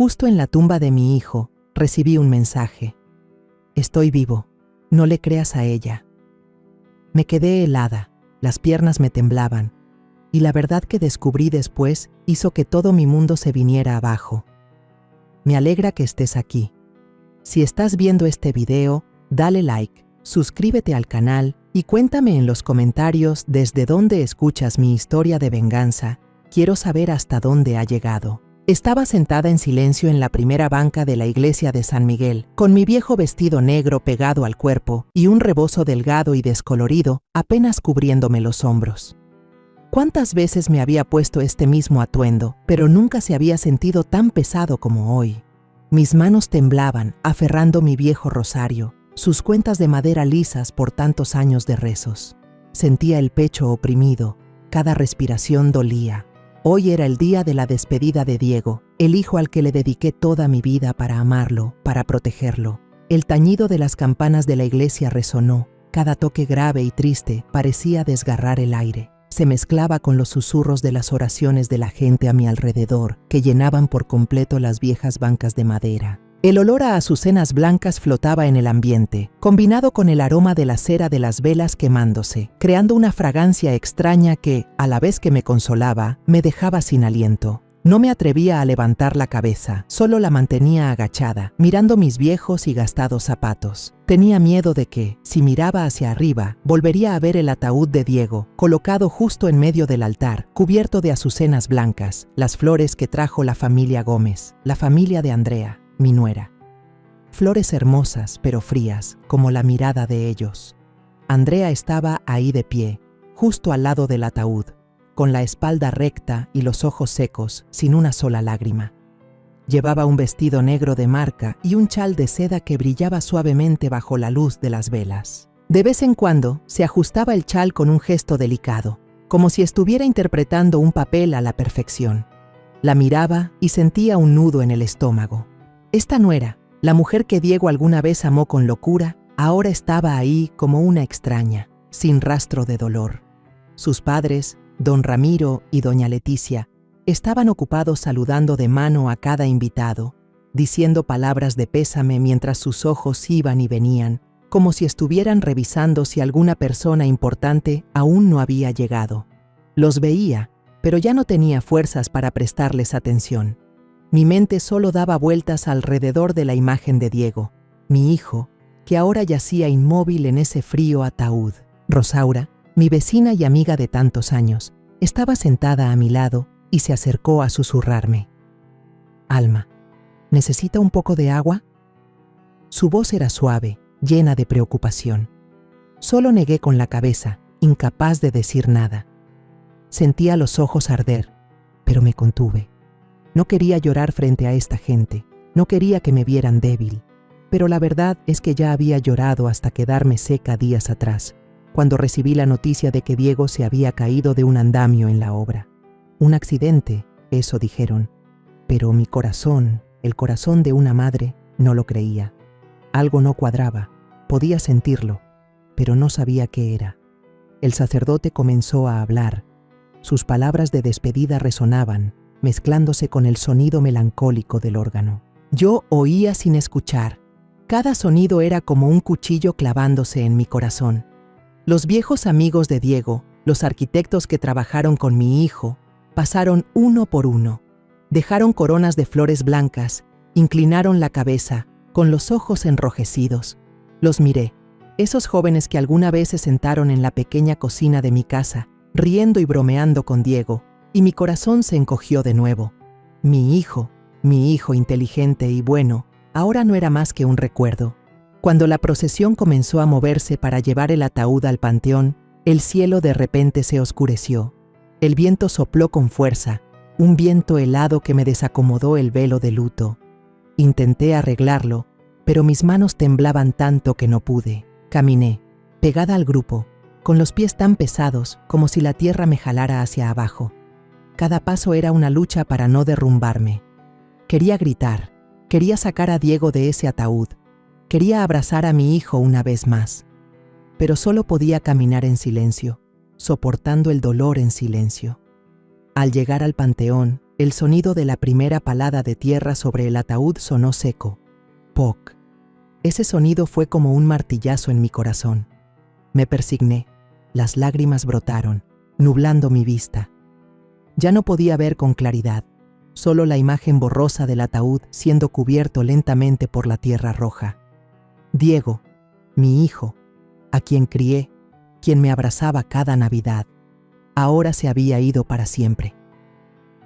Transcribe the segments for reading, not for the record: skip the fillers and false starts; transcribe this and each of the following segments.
Justo en la tumba de mi hijo, recibí un mensaje. Estoy vivo, no le creas a ella. Me quedé helada, las piernas me temblaban, y la verdad que descubrí después hizo que todo mi mundo se viniera abajo. Me alegra que estés aquí. Si estás viendo este video, dale like, suscríbete al canal y cuéntame en los comentarios desde dónde escuchas mi historia de venganza. Quiero saber hasta dónde ha llegado. Estaba sentada en silencio en la primera banca de la iglesia de San Miguel, con mi viejo vestido negro pegado al cuerpo y un rebozo delgado y descolorido apenas cubriéndome los hombros. ¿Cuántas veces me había puesto este mismo atuendo, pero nunca se había sentido tan pesado como hoy? Mis manos temblaban, aferrando mi viejo rosario, sus cuentas de madera lisas por tantos años de rezos. Sentía el pecho oprimido, cada respiración dolía. Hoy era el día de la despedida de Diego, el hijo al que le dediqué toda mi vida para amarlo, para protegerlo. El tañido de las campanas de la iglesia resonó, cada toque grave y triste parecía desgarrar el aire. Se mezclaba con los susurros de las oraciones de la gente a mi alrededor, que llenaban por completo las viejas bancas de madera. El olor a azucenas blancas flotaba en el ambiente, combinado con el aroma de la cera de las velas quemándose, creando una fragancia extraña que, a la vez que me consolaba, me dejaba sin aliento. No me atrevía a levantar la cabeza, solo la mantenía agachada, mirando mis viejos y gastados zapatos. Tenía miedo de que, si miraba hacia arriba, volvería a ver el ataúd de Diego, colocado justo en medio del altar, cubierto de azucenas blancas, las flores que trajo la familia Gómez, la familia de Andrea, mi nuera. Flores hermosas, pero frías, como la mirada de ellos. Andrea estaba ahí de pie, justo al lado del ataúd, con la espalda recta y los ojos secos, sin una sola lágrima. Llevaba un vestido negro de marca y un chal de seda que brillaba suavemente bajo la luz de las velas. De vez en cuando se ajustaba el chal con un gesto delicado, como si estuviera interpretando un papel a la perfección. La miraba y sentía un nudo en el estómago. Esta nuera, la mujer que Diego alguna vez amó con locura, ahora estaba ahí como una extraña, sin rastro de dolor. Sus padres, don Ramiro y doña Leticia, estaban ocupados saludando de mano a cada invitado, diciendo palabras de pésame mientras sus ojos iban y venían, como si estuvieran revisando si alguna persona importante aún no había llegado. Los veía, pero ya no tenía fuerzas para prestarles atención. Mi mente solo daba vueltas alrededor de la imagen de Diego, mi hijo, que ahora yacía inmóvil en ese frío ataúd. Rosaura, mi vecina y amiga de tantos años, estaba sentada a mi lado y se acercó a susurrarme. «Alma, ¿necesita un poco de agua?» Su voz era suave, llena de preocupación. Solo negué con la cabeza, incapaz de decir nada. Sentía los ojos arder, pero me contuve. No quería llorar frente a esta gente, no quería que me vieran débil, pero la verdad es que ya había llorado hasta quedarme seca días atrás, cuando recibí la noticia de que Diego se había caído de un andamio en la obra. Un accidente, eso dijeron, pero mi corazón, el corazón de una madre, no lo creía. Algo no cuadraba, podía sentirlo, pero no sabía qué era. El sacerdote comenzó a hablar. Sus palabras de despedida resonaban, mezclándose con el sonido melancólico del órgano. Yo oía sin escuchar. Cada sonido era como un cuchillo clavándose en mi corazón. Los viejos amigos de Diego, los arquitectos que trabajaron con mi hijo, pasaron uno por uno. Dejaron coronas de flores blancas, inclinaron la cabeza, con los ojos enrojecidos. Los miré, esos jóvenes que alguna vez se sentaron en la pequeña cocina de mi casa, riendo y bromeando con Diego, y mi corazón se encogió de nuevo. Mi hijo inteligente y bueno, ahora no era más que un recuerdo. Cuando la procesión comenzó a moverse para llevar el ataúd al panteón, el cielo de repente se oscureció. El viento sopló con fuerza, un viento helado que me desacomodó el velo de luto. Intenté arreglarlo, pero mis manos temblaban tanto que no pude. Caminé, pegada al grupo, con los pies tan pesados como si la tierra me jalara hacia abajo. Cada paso era una lucha para no derrumbarme. Quería gritar, quería sacar a Diego de ese ataúd, quería abrazar a mi hijo una vez más, pero solo podía caminar en silencio, soportando el dolor en silencio. Al llegar al panteón, El sonido de la primera palada de tierra sobre el ataúd sonó seco. ¡Poc! Ese sonido fue como un martillazo en mi corazón. Me persigné. Las lágrimas brotaron, nublando mi vista. Ya no podía ver con claridad, solo la imagen borrosa del ataúd siendo cubierto lentamente por la tierra roja. Diego, mi hijo, a quien crié, quien me abrazaba cada Navidad, ahora se había ido para siempre.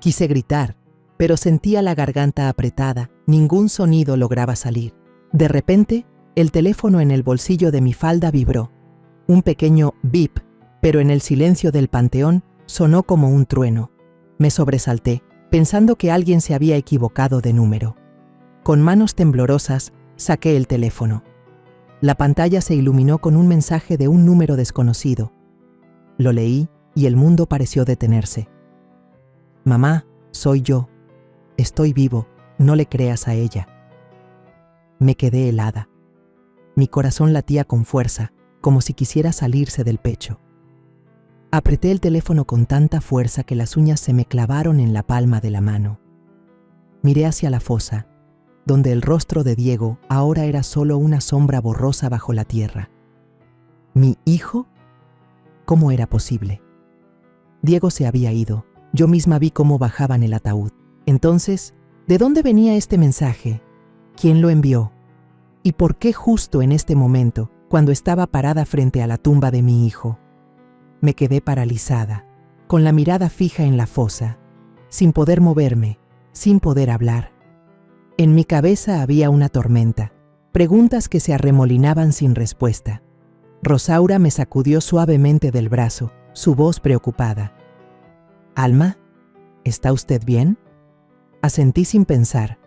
Quise gritar, pero sentía la garganta apretada, ningún sonido lograba salir. De repente, el teléfono en el bolsillo de mi falda vibró. Un pequeño bip, pero en el silencio del panteón sonó como un trueno. Me sobresalté, pensando que alguien se había equivocado de número. Con manos temblorosas, saqué el teléfono. La pantalla se iluminó con un mensaje de un número desconocido. Lo leí y el mundo pareció detenerse. Mamá, soy yo. Estoy vivo, no le creas a ella. Me quedé helada. Mi corazón latía con fuerza, como si quisiera salirse del pecho. Apreté el teléfono con tanta fuerza que las uñas se me clavaron en la palma de la mano. Miré hacia la fosa, donde el rostro de Diego ahora era solo una sombra borrosa bajo la tierra. ¿Mi hijo? ¿Cómo era posible? Diego se había ido. Yo misma vi cómo bajaban el ataúd. Entonces, ¿de dónde venía este mensaje? ¿Quién lo envió? ¿Y por qué justo en este momento, cuando estaba parada frente a la tumba de mi hijo? Me quedé paralizada, con la mirada fija en la fosa, sin poder moverme, sin poder hablar. En mi cabeza había una tormenta, preguntas que se arremolinaban sin respuesta. Rosaura me sacudió suavemente del brazo, su voz preocupada. «Alma, ¿está usted bien?» Asentí sin pensar,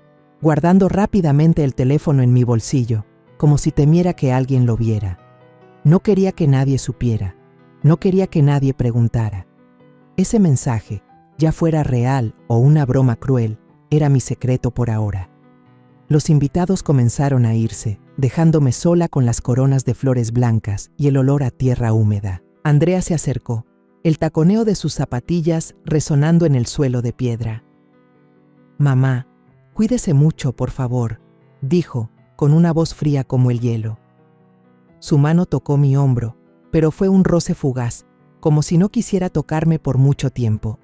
guardando rápidamente el teléfono en mi bolsillo, como si temiera que alguien lo viera. No quería que nadie supiera, no quería que nadie preguntara. Ese mensaje, ya fuera real o una broma cruel, era mi secreto por ahora. Los invitados comenzaron a irse, dejándome sola con las coronas de flores blancas y el olor a tierra húmeda. Andrea se acercó, el taconeo de sus zapatillas resonando en el suelo de piedra. «Mamá, cuídese mucho, por favor», dijo, con una voz fría como el hielo. Su mano tocó mi hombro, pero fue un roce fugaz, como si no quisiera tocarme por mucho tiempo.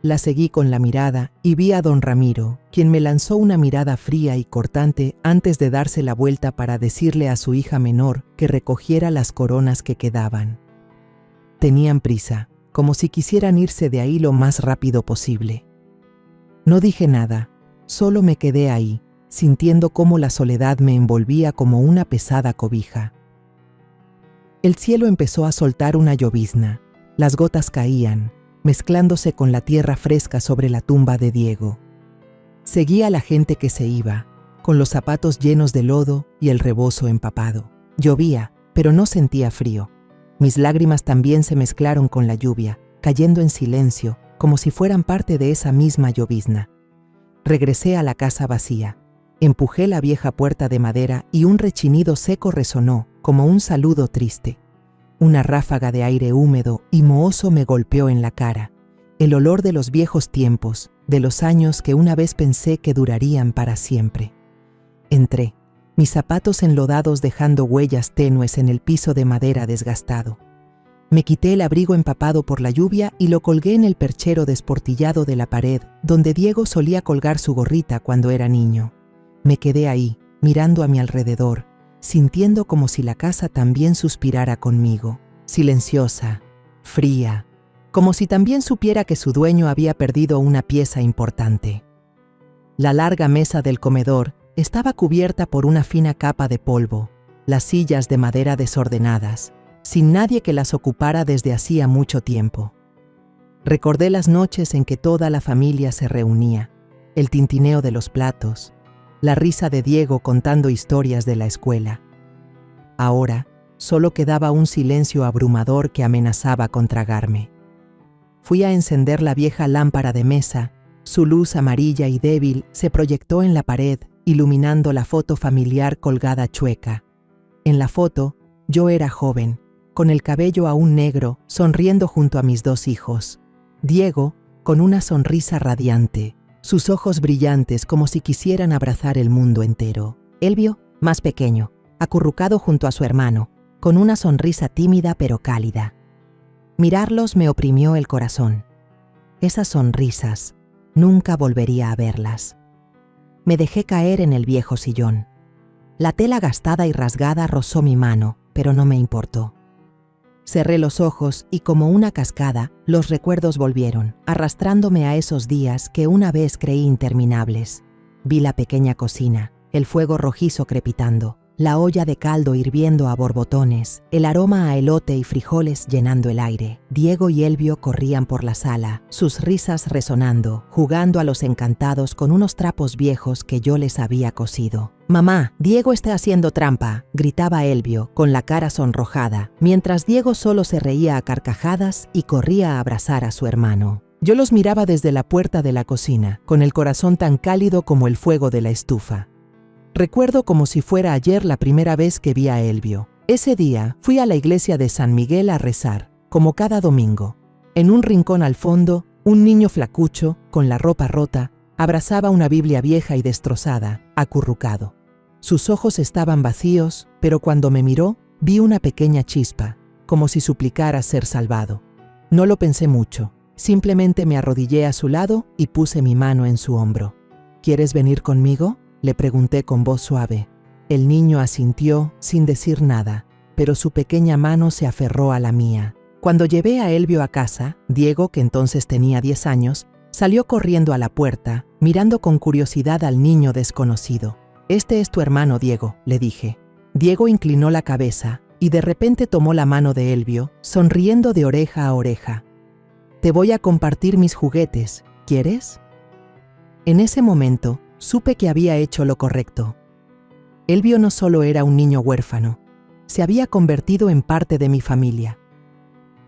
La seguí con la mirada y vi a don Ramiro, quien me lanzó una mirada fría y cortante antes de darse la vuelta para decirle a su hija menor que recogiera las coronas que quedaban. Tenían prisa, como si quisieran irse de ahí lo más rápido posible. No dije nada, solo me quedé ahí, sintiendo cómo la soledad me envolvía como una pesada cobija. El cielo empezó a soltar una llovizna, las gotas caían, mezclándose con la tierra fresca sobre la tumba de Diego. Seguía a la gente que se iba, con los zapatos llenos de lodo y el rebozo empapado. Llovía, pero no sentía frío. Mis lágrimas también se mezclaron con la lluvia, cayendo en silencio, como si fueran parte de esa misma llovizna. Regresé a la casa vacía. Empujé la vieja puerta de madera y un rechinido seco resonó, como un saludo triste. Una ráfaga de aire húmedo y mohoso me golpeó en la cara. El olor de los viejos tiempos, de los años que una vez pensé que durarían para siempre. Entré, mis zapatos enlodados dejando huellas tenues en el piso de madera desgastado. Me quité el abrigo empapado por la lluvia y lo colgué en el perchero desportillado de la pared, donde Diego solía colgar su gorrita cuando era niño. Me quedé ahí, mirando a mi alrededor, sintiendo como si la casa también suspirara conmigo, silenciosa, fría, como si también supiera que su dueño había perdido una pieza importante. La larga mesa del comedor estaba cubierta por una fina capa de polvo, las sillas de madera desordenadas, sin nadie que las ocupara desde hacía mucho tiempo. Recordé las noches en que toda la familia se reunía, el tintineo de los platos, la risa de Diego contando historias de la escuela. Ahora, solo quedaba un silencio abrumador que amenazaba con tragarme. Fui a encender la vieja lámpara de mesa. Su luz amarilla y débil se proyectó en la pared, iluminando la foto familiar colgada chueca. En la foto, yo era joven, con el cabello aún negro, sonriendo junto a mis dos hijos. Diego, con una sonrisa radiante, sus ojos brillantes como si quisieran abrazar el mundo entero. Elvio, más pequeño, acurrucado junto a su hermano, con una sonrisa tímida pero cálida. Mirarlos me oprimió el corazón. Esas sonrisas, nunca volvería a verlas. Me dejé caer en el viejo sillón. La tela gastada y rasgada rozó mi mano, pero no me importó. Cerré los ojos y como una cascada, los recuerdos volvieron, arrastrándome a esos días que una vez creí interminables. Vi la pequeña cocina, el fuego rojizo crepitando, la olla de caldo hirviendo a borbotones, el aroma a elote y frijoles llenando el aire. Diego y Elvio corrían por la sala, sus risas resonando, jugando a los encantados con unos trapos viejos que yo les había cosido. «Mamá, Diego está haciendo trampa», gritaba Elvio, con la cara sonrojada, mientras Diego solo se reía a carcajadas y corría a abrazar a su hermano. Yo los miraba desde la puerta de la cocina, con el corazón tan cálido como el fuego de la estufa. Recuerdo como si fuera ayer la primera vez que vi a Elvio. Ese día fui a la iglesia de San Miguel a rezar, como cada domingo. En un rincón al fondo, un niño flacucho, con la ropa rota, abrazaba una Biblia vieja y destrozada, acurrucado. Sus ojos estaban vacíos, pero cuando me miró, vi una pequeña chispa, como si suplicara ser salvado. No lo pensé mucho, simplemente me arrodillé a su lado y puse mi mano en su hombro. «¿Quieres venir conmigo?», le pregunté con voz suave. El niño asintió sin decir nada, pero su pequeña mano se aferró a la mía. Cuando llevé a Elvio a casa, Diego, que entonces tenía 10 años, salió corriendo a la puerta, mirando con curiosidad al niño desconocido. «Este es tu hermano Diego», le dije. Diego inclinó la cabeza y de repente tomó la mano de Elvio, sonriendo de oreja a oreja. «Te voy a compartir mis juguetes, ¿quieres?». En ese momento, supe que había hecho lo correcto. Elvio no solo era un niño huérfano, se había convertido en parte de mi familia.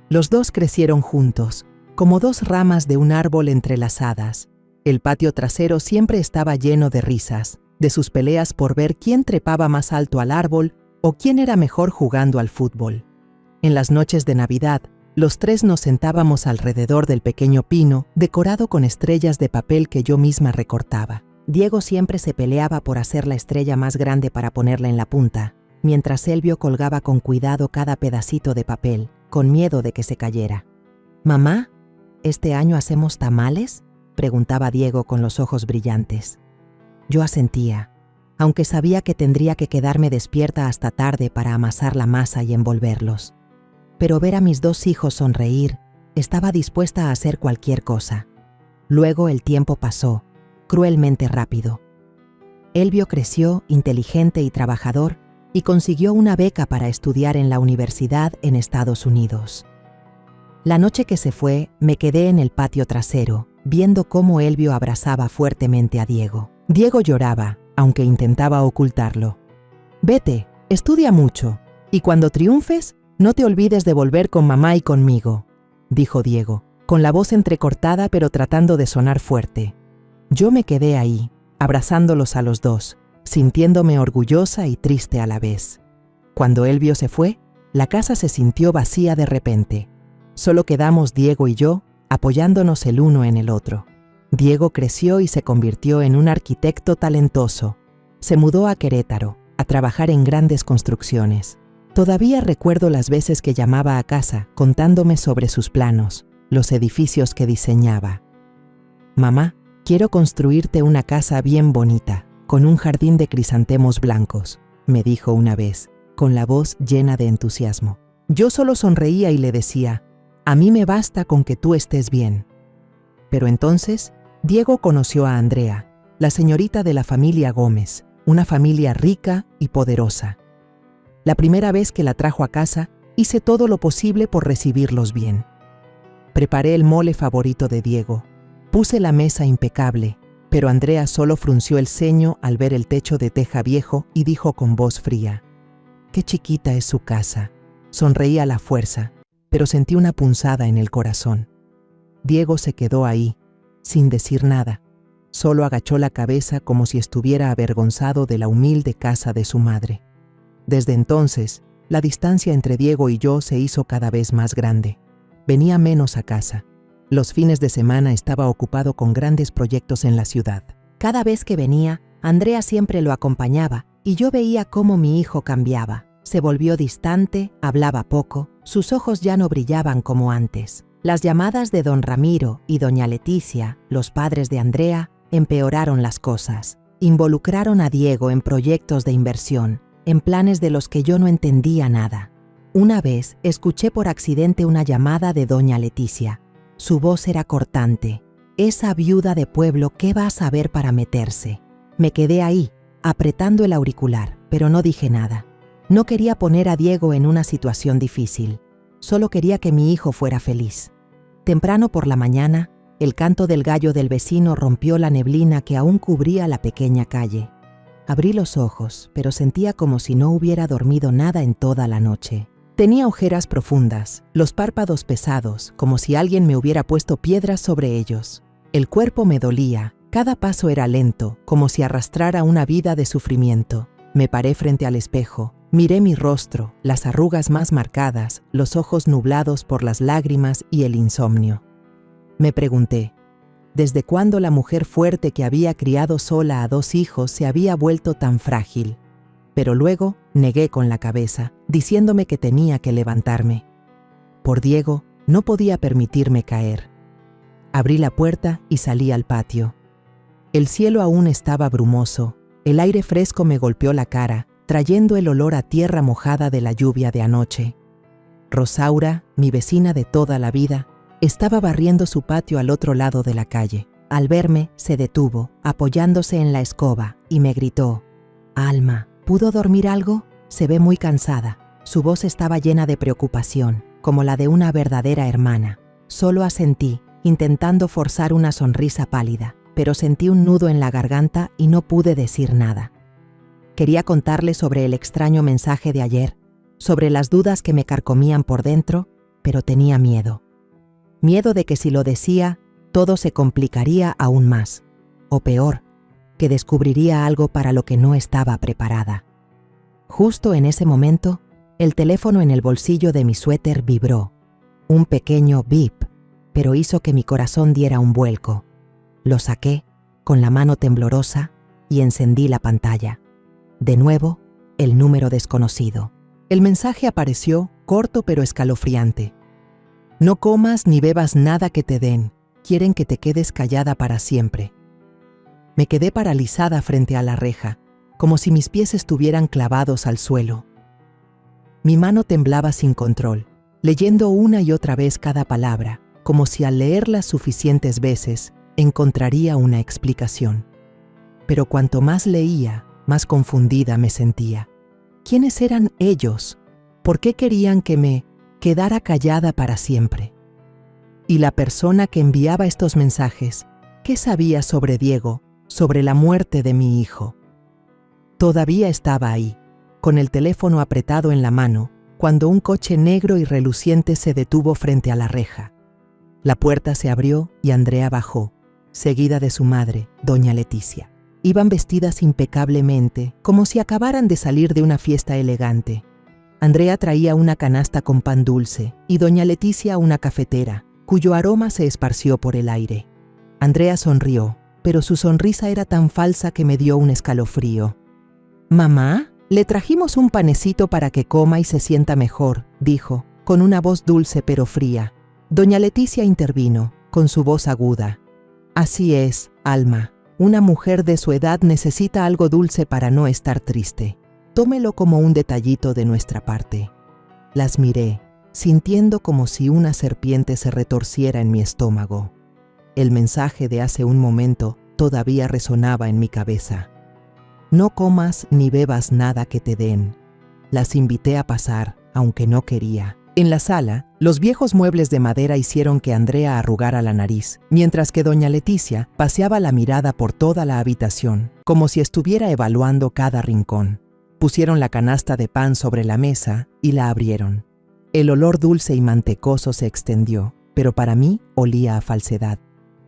Los dos crecieron juntos, como dos ramas de un árbol entrelazadas. El patio trasero siempre estaba lleno de risas, de sus peleas por ver quién trepaba más alto al árbol o quién era mejor jugando al fútbol. En las noches de Navidad, los tres nos sentábamos alrededor del pequeño pino, decorado con estrellas de papel que yo misma recortaba. Diego siempre se peleaba por hacer la estrella más grande para ponerla en la punta, mientras Elvio colgaba con cuidado cada pedacito de papel, con miedo de que se cayera. «Mamá, ¿este año hacemos tamales?», preguntaba Diego con los ojos brillantes. Yo asentía, aunque sabía que tendría que quedarme despierta hasta tarde para amasar la masa y envolverlos. Pero ver a mis dos hijos sonreír, estaba dispuesta a hacer cualquier cosa. Luego el tiempo pasó, cruelmente rápido. Elvio creció, inteligente y trabajador, y consiguió una beca para estudiar en la universidad en Estados Unidos. La noche que se fue, me quedé en el patio trasero, viendo cómo Elvio abrazaba fuertemente a Diego. Diego lloraba, aunque intentaba ocultarlo. «Vete, estudia mucho, y cuando triunfes, no te olvides de volver con mamá y conmigo», dijo Diego, con la voz entrecortada pero tratando de sonar fuerte. Yo me quedé ahí, abrazándolos a los dos, sintiéndome orgullosa y triste a la vez. Cuando Elvio se fue, la casa se sintió vacía de repente. Solo quedamos Diego y yo, apoyándonos el uno en el otro. Diego creció y se convirtió en un arquitecto talentoso. Se mudó a Querétaro, a trabajar en grandes construcciones. Todavía recuerdo las veces que llamaba a casa, contándome sobre sus planos, los edificios que diseñaba. «Mamá, quiero construirte una casa bien bonita, con un jardín de crisantemos blancos», me dijo una vez, con la voz llena de entusiasmo. Yo solo sonreía y le decía, «A mí me basta con que tú estés bien». Pero entonces, Diego conoció a Andrea, la señorita de la familia Gómez, una familia rica y poderosa. La primera vez que la trajo a casa, hice todo lo posible por recibirlos bien. Preparé el mole favorito de Diego. Puse la mesa impecable, pero Andrea solo frunció el ceño al ver el techo de teja viejo y dijo con voz fría, «Qué chiquita es su casa». Sonreí a la fuerza, pero sentí una punzada en el corazón. Diego se quedó ahí, sin decir nada. Solo agachó la cabeza como si estuviera avergonzado de la humilde casa de su madre. Desde entonces, la distancia entre Diego y yo se hizo cada vez más grande. Venía menos a casa. Los fines de semana estaba ocupado con grandes proyectos en la ciudad. Cada vez que venía, Andrea siempre lo acompañaba y yo veía cómo mi hijo cambiaba. Se volvió distante, hablaba poco, sus ojos ya no brillaban como antes. Las llamadas de don Ramiro y doña Leticia, los padres de Andrea, empeoraron las cosas. Involucraron a Diego en proyectos de inversión, en planes de los que yo no entendía nada. Una vez escuché por accidente una llamada de doña Leticia. Su voz era cortante. Esa viuda de pueblo, ¿qué va a saber para meterse? Me quedé ahí, apretando el auricular, pero no dije nada. No quería poner a Diego en una situación difícil. Solo quería que mi hijo fuera feliz. Temprano por la mañana, el canto del gallo del vecino rompió la neblina que aún cubría la pequeña calle. Abrí los ojos, pero sentía como si no hubiera dormido nada en toda la noche. Tenía ojeras profundas, los párpados pesados, como si alguien me hubiera puesto piedras sobre ellos. El cuerpo me dolía, cada paso era lento, como si arrastrara una vida de sufrimiento. Me paré frente al espejo, miré mi rostro, las arrugas más marcadas, los ojos nublados por las lágrimas y el insomnio. Me pregunté, ¿desde cuándo la mujer fuerte que había criado sola a 2 hijos se había vuelto tan frágil? Pero luego negué con la cabeza, diciéndome que tenía que levantarme. Por Diego, no podía permitirme caer. Abrí la puerta y salí al patio. El cielo aún estaba brumoso, el aire fresco me golpeó la cara, trayendo el olor a tierra mojada de la lluvia de anoche. Rosaura, mi vecina de toda la vida, estaba barriendo su patio al otro lado de la calle. Al verme, se detuvo, apoyándose en la escoba, y me gritó, «Alma, ¿pudo dormir algo? Se ve muy cansada». Su voz estaba llena de preocupación, como la de una verdadera hermana. Solo asentí, intentando forzar una sonrisa pálida, pero sentí un nudo en la garganta y no pude decir nada. Quería contarle sobre el extraño mensaje de ayer, sobre las dudas que me carcomían por dentro, pero tenía miedo. Miedo de que si lo decía, todo se complicaría aún más, o peor, que descubriría algo para lo que no estaba preparada. Justo en ese momento, el teléfono en el bolsillo de mi suéter vibró. Un pequeño bip, pero hizo que mi corazón diera un vuelco. Lo saqué, con la mano temblorosa, y encendí la pantalla. De nuevo, el número desconocido. El mensaje apareció, corto pero escalofriante. «No comas ni bebas nada que te den. Quieren que te quedes callada para siempre». Me quedé paralizada frente a la reja, como si mis pies estuvieran clavados al suelo. Mi mano temblaba sin control, leyendo una y otra vez cada palabra, como si al leerlas suficientes veces encontraría una explicación. Pero cuanto más leía, más confundida me sentía. ¿Quiénes eran ellos? ¿Por qué querían que me quedara callada para siempre? Y la persona que enviaba estos mensajes, ¿qué sabía sobre Diego, sobre la muerte de mi hijo? Todavía estaba ahí, con el teléfono apretado en la mano, cuando un coche negro y reluciente se detuvo frente a la reja. La puerta se abrió y Andrea bajó, seguida de su madre, doña Leticia. Iban vestidas impecablemente, como si acabaran de salir de una fiesta elegante. Andrea traía una canasta con pan dulce y doña Leticia una cafetera, cuyo aroma se esparció por el aire. Andrea sonrió, pero su sonrisa era tan falsa que me dio un escalofrío. «Mamá, le trajimos un panecito para que coma y se sienta mejor», dijo, con una voz dulce pero fría. Doña Leticia intervino, con su voz aguda. «Así es, Alma. Una mujer de su edad necesita algo dulce para no estar triste. Tómelo como un detallito de nuestra parte». Las miré, sintiendo como si una serpiente se retorciera en mi estómago. El mensaje de hace un momento todavía resonaba en mi cabeza. «No comas ni bebas nada que te den». Las invité a pasar, aunque no quería. En la sala, los viejos muebles de madera hicieron que Andrea arrugara la nariz, mientras que doña Leticia paseaba la mirada por toda la habitación, como si estuviera evaluando cada rincón. Pusieron la canasta de pan sobre la mesa y la abrieron. El olor dulce y mantecoso se extendió, pero para mí olía a falsedad.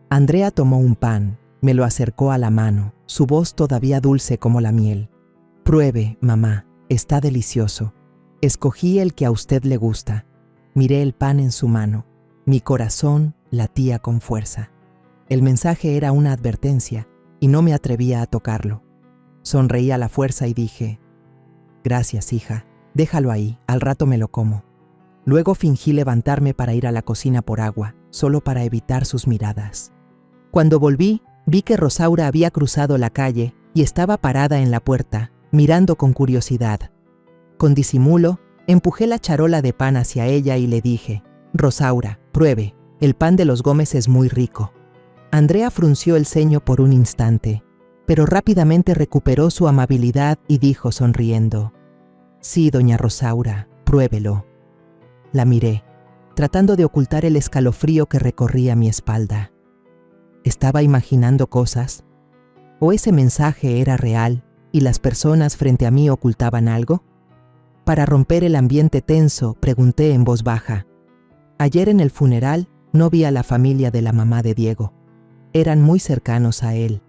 Andrea tomó un pan, me lo acercó a la mano, su voz todavía dulce como la miel. «Pruebe, mamá, está delicioso. Escogí el que a usted le gusta». Miré el pan en su mano. Mi corazón latía con fuerza. El mensaje era una advertencia y no me atrevía a tocarlo. Sonreí a la fuerza y dije: «Gracias, hija, déjalo ahí, al rato me lo como». Luego fingí levantarme para ir a la cocina por agua, solo para evitar sus miradas. Cuando volví, vi que Rosaura había cruzado la calle y estaba parada en la puerta, mirando con curiosidad. Con disimulo, empujé la charola de pan hacia ella y le dije: «Rosaura, pruebe, el pan de los Gómez es muy rico». Andrea frunció el ceño por un instante, pero rápidamente recuperó su amabilidad y dijo sonriendo: «Sí, doña Rosaura, pruébelo». La miré, tratando de ocultar el escalofrío que recorría mi espalda. ¿Estaba imaginando cosas? ¿O ese mensaje era real y las personas frente a mí ocultaban algo? Para romper el ambiente tenso, pregunté en voz baja: «Ayer en el funeral no vi a la familia de la mamá de Diego. Eran muy cercanos a él».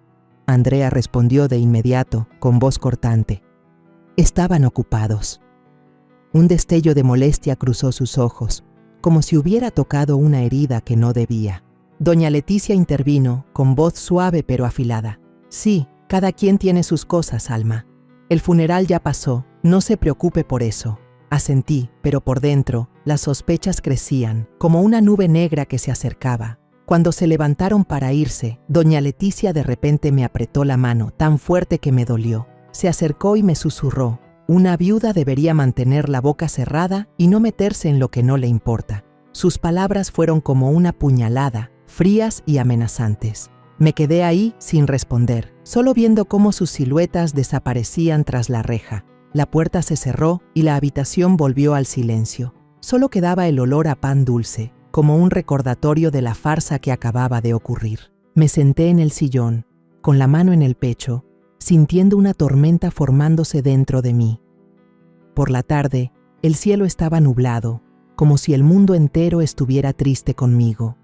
Andrea respondió de inmediato, con voz cortante: «Estaban ocupados». Un destello de molestia cruzó sus ojos, como si hubiera tocado una herida que no debía. Doña Leticia intervino, con voz suave pero afilada: «Sí, cada quien tiene sus cosas, Alma. El funeral ya pasó, no se preocupe por eso». Asentí, pero por dentro, las sospechas crecían, como una nube negra que se acercaba. Cuando se levantaron para irse, doña Leticia de repente me apretó la mano tan fuerte que me dolió. Se acercó y me susurró: «Una viuda debería mantener la boca cerrada y no meterse en lo que no le importa». Sus palabras fueron como una puñalada, frías y amenazantes. Me quedé ahí sin responder, solo viendo cómo sus siluetas desaparecían tras la reja. La puerta se cerró y la habitación volvió al silencio. Solo quedaba el olor a pan dulce, como un recordatorio de la farsa que acababa de ocurrir. Me senté en el sillón, con la mano en el pecho, sintiendo una tormenta formándose dentro de mí. Por la tarde, el cielo estaba nublado, como si el mundo entero estuviera triste conmigo.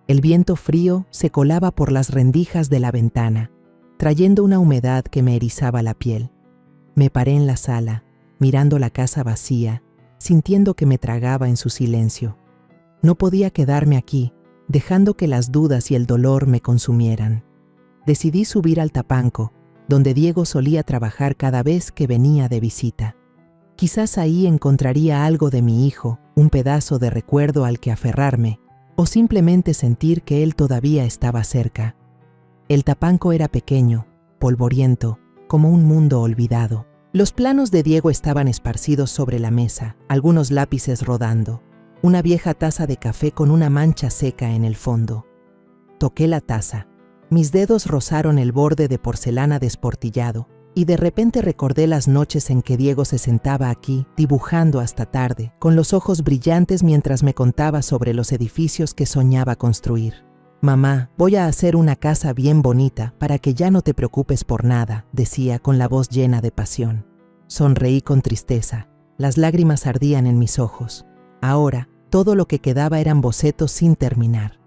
El viento frío se colaba por las rendijas de la ventana, trayendo una humedad que me erizaba la piel. Me paré en la sala, mirando la casa vacía, sintiendo que me tragaba en su silencio. No podía quedarme aquí, dejando que las dudas y el dolor me consumieran. Decidí subir al Tapanco, donde Diego solía trabajar cada vez que venía de visita. Quizás ahí encontraría algo de mi hijo, un pedazo de recuerdo al que aferrarme, o simplemente sentir que él todavía estaba cerca. El Tapanco era pequeño, polvoriento, como un mundo olvidado. Los planos de Diego estaban esparcidos sobre la mesa, algunos lápices rodando, una vieja taza de café con una mancha seca en el fondo. Toqué la taza. Mis dedos rozaron el borde de porcelana desportillado, y de repente recordé las noches en que Diego se sentaba aquí, dibujando hasta tarde, con los ojos brillantes mientras me contaba sobre los edificios que soñaba construir. «Mamá, voy a hacer una casa bien bonita para que ya no te preocupes por nada», decía con la voz llena de pasión. Sonreí con tristeza. Las lágrimas ardían en mis ojos. Ahora, todo lo que quedaba eran bocetos sin terminar.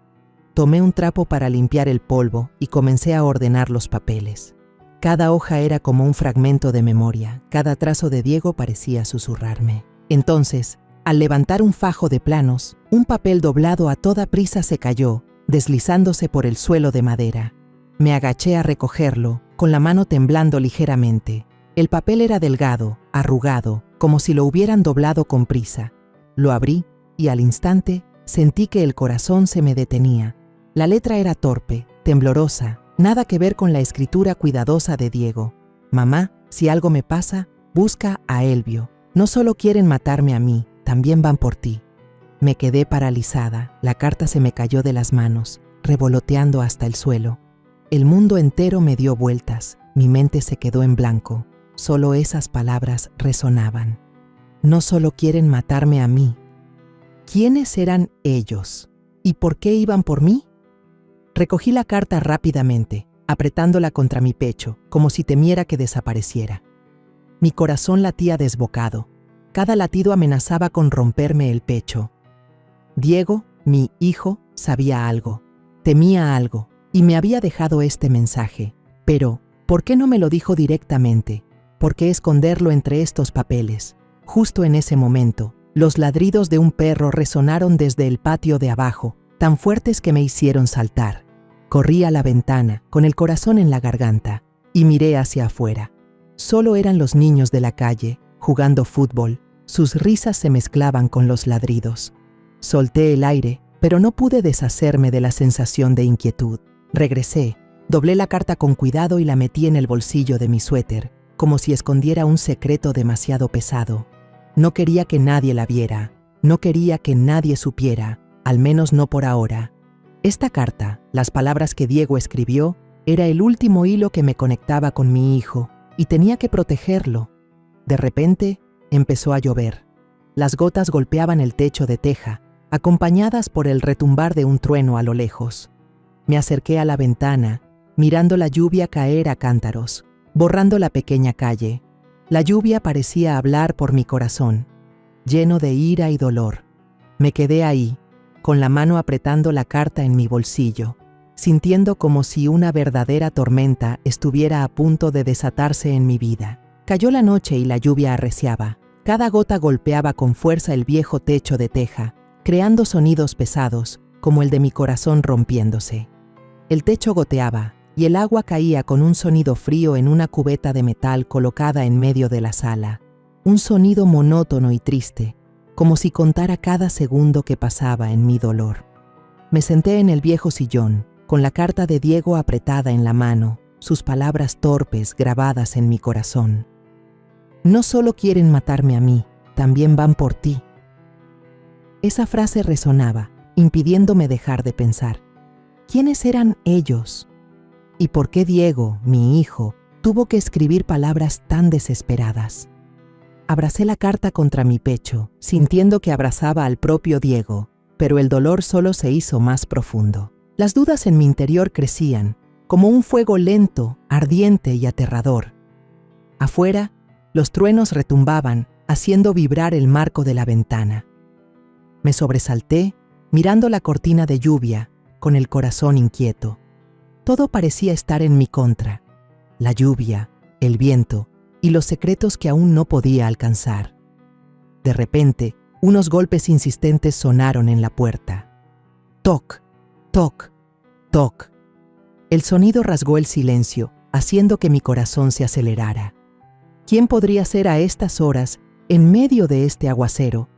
Tomé un trapo para limpiar el polvo y comencé a ordenar los papeles. Cada hoja era como un fragmento de memoria, cada trazo de Diego parecía susurrarme. Entonces, al levantar un fajo de planos, un papel doblado a toda prisa se cayó, deslizándose por el suelo de madera. Me agaché a recogerlo, con la mano temblando ligeramente. El papel era delgado, arrugado, como si lo hubieran doblado con prisa. Lo abrí y al instante sentí que el corazón se me detenía. La letra era torpe, temblorosa, nada que ver con la escritura cuidadosa de Diego. «Mamá, si algo me pasa, busca a Elvio. No solo quieren matarme a mí, también van por ti». Me quedé paralizada, la carta se me cayó de las manos, revoloteando hasta el suelo. El mundo entero me dio vueltas, mi mente se quedó en blanco. Solo esas palabras resonaban. No solo quieren matarme a mí. ¿Quiénes eran ellos? ¿Y por qué iban por mí? Recogí la carta rápidamente, apretándola contra mi pecho, como si temiera que desapareciera. Mi corazón latía desbocado. Cada latido amenazaba con romperme el pecho. Diego, mi hijo, sabía algo, temía algo, y me había dejado este mensaje. Pero, ¿por qué no me lo dijo directamente? ¿Por qué esconderlo entre estos papeles? Justo en ese momento, los ladridos de un perro resonaron desde el patio de abajo, tan fuertes que me hicieron saltar. Corrí a la ventana, con el corazón en la garganta, y miré hacia afuera. Solo eran los niños de la calle, jugando fútbol. Sus risas se mezclaban con los ladridos. Solté el aire, pero no pude deshacerme de la sensación de inquietud. Regresé, doblé la carta con cuidado y la metí en el bolsillo de mi suéter, como si escondiera un secreto demasiado pesado. No quería que nadie la viera, no quería que nadie supiera, al menos no por ahora. Esta carta, las palabras que Diego escribió, era el último hilo que me conectaba con mi hijo, y tenía que protegerlo. De repente, empezó a llover. Las gotas golpeaban el techo de teja, acompañadas por el retumbar de un trueno a lo lejos. Me acerqué a la ventana, mirando la lluvia caer a cántaros, borrando la pequeña calle. La lluvia parecía hablar por mi corazón, lleno de ira y dolor. Me quedé ahí, con la mano apretando la carta en mi bolsillo, sintiendo como si una verdadera tormenta estuviera a punto de desatarse en mi vida. Cayó la noche y la lluvia arreciaba. Cada gota golpeaba con fuerza el viejo techo de teja, creando sonidos pesados, como el de mi corazón rompiéndose. El techo goteaba, y el agua caía con un sonido frío en una cubeta de metal colocada en medio de la sala. Un sonido monótono y triste, como si contara cada segundo que pasaba en mi dolor. Me senté en el viejo sillón, con la carta de Diego apretada en la mano, sus palabras torpes grabadas en mi corazón. No solo quieren matarme a mí, también van por ti. Esa frase resonaba, impidiéndome dejar de pensar. ¿Quiénes eran ellos? ¿Y por qué Diego, mi hijo, tuvo que escribir palabras tan desesperadas? Abracé la carta contra mi pecho, sintiendo que abrazaba al propio Diego, pero el dolor solo se hizo más profundo. Las dudas en mi interior crecían, como un fuego lento, ardiente y aterrador. Afuera, los truenos retumbaban, haciendo vibrar el marco de la ventana. Me sobresalté, mirando la cortina de lluvia, con el corazón inquieto. Todo parecía estar en mi contra. La lluvia, el viento y los secretos que aún no podía alcanzar. De repente, unos golpes insistentes sonaron en la puerta. Toc, toc, toc. El sonido rasgó el silencio, haciendo que mi corazón se acelerara. ¿Quién podría ser a estas horas, en medio de este aguacero?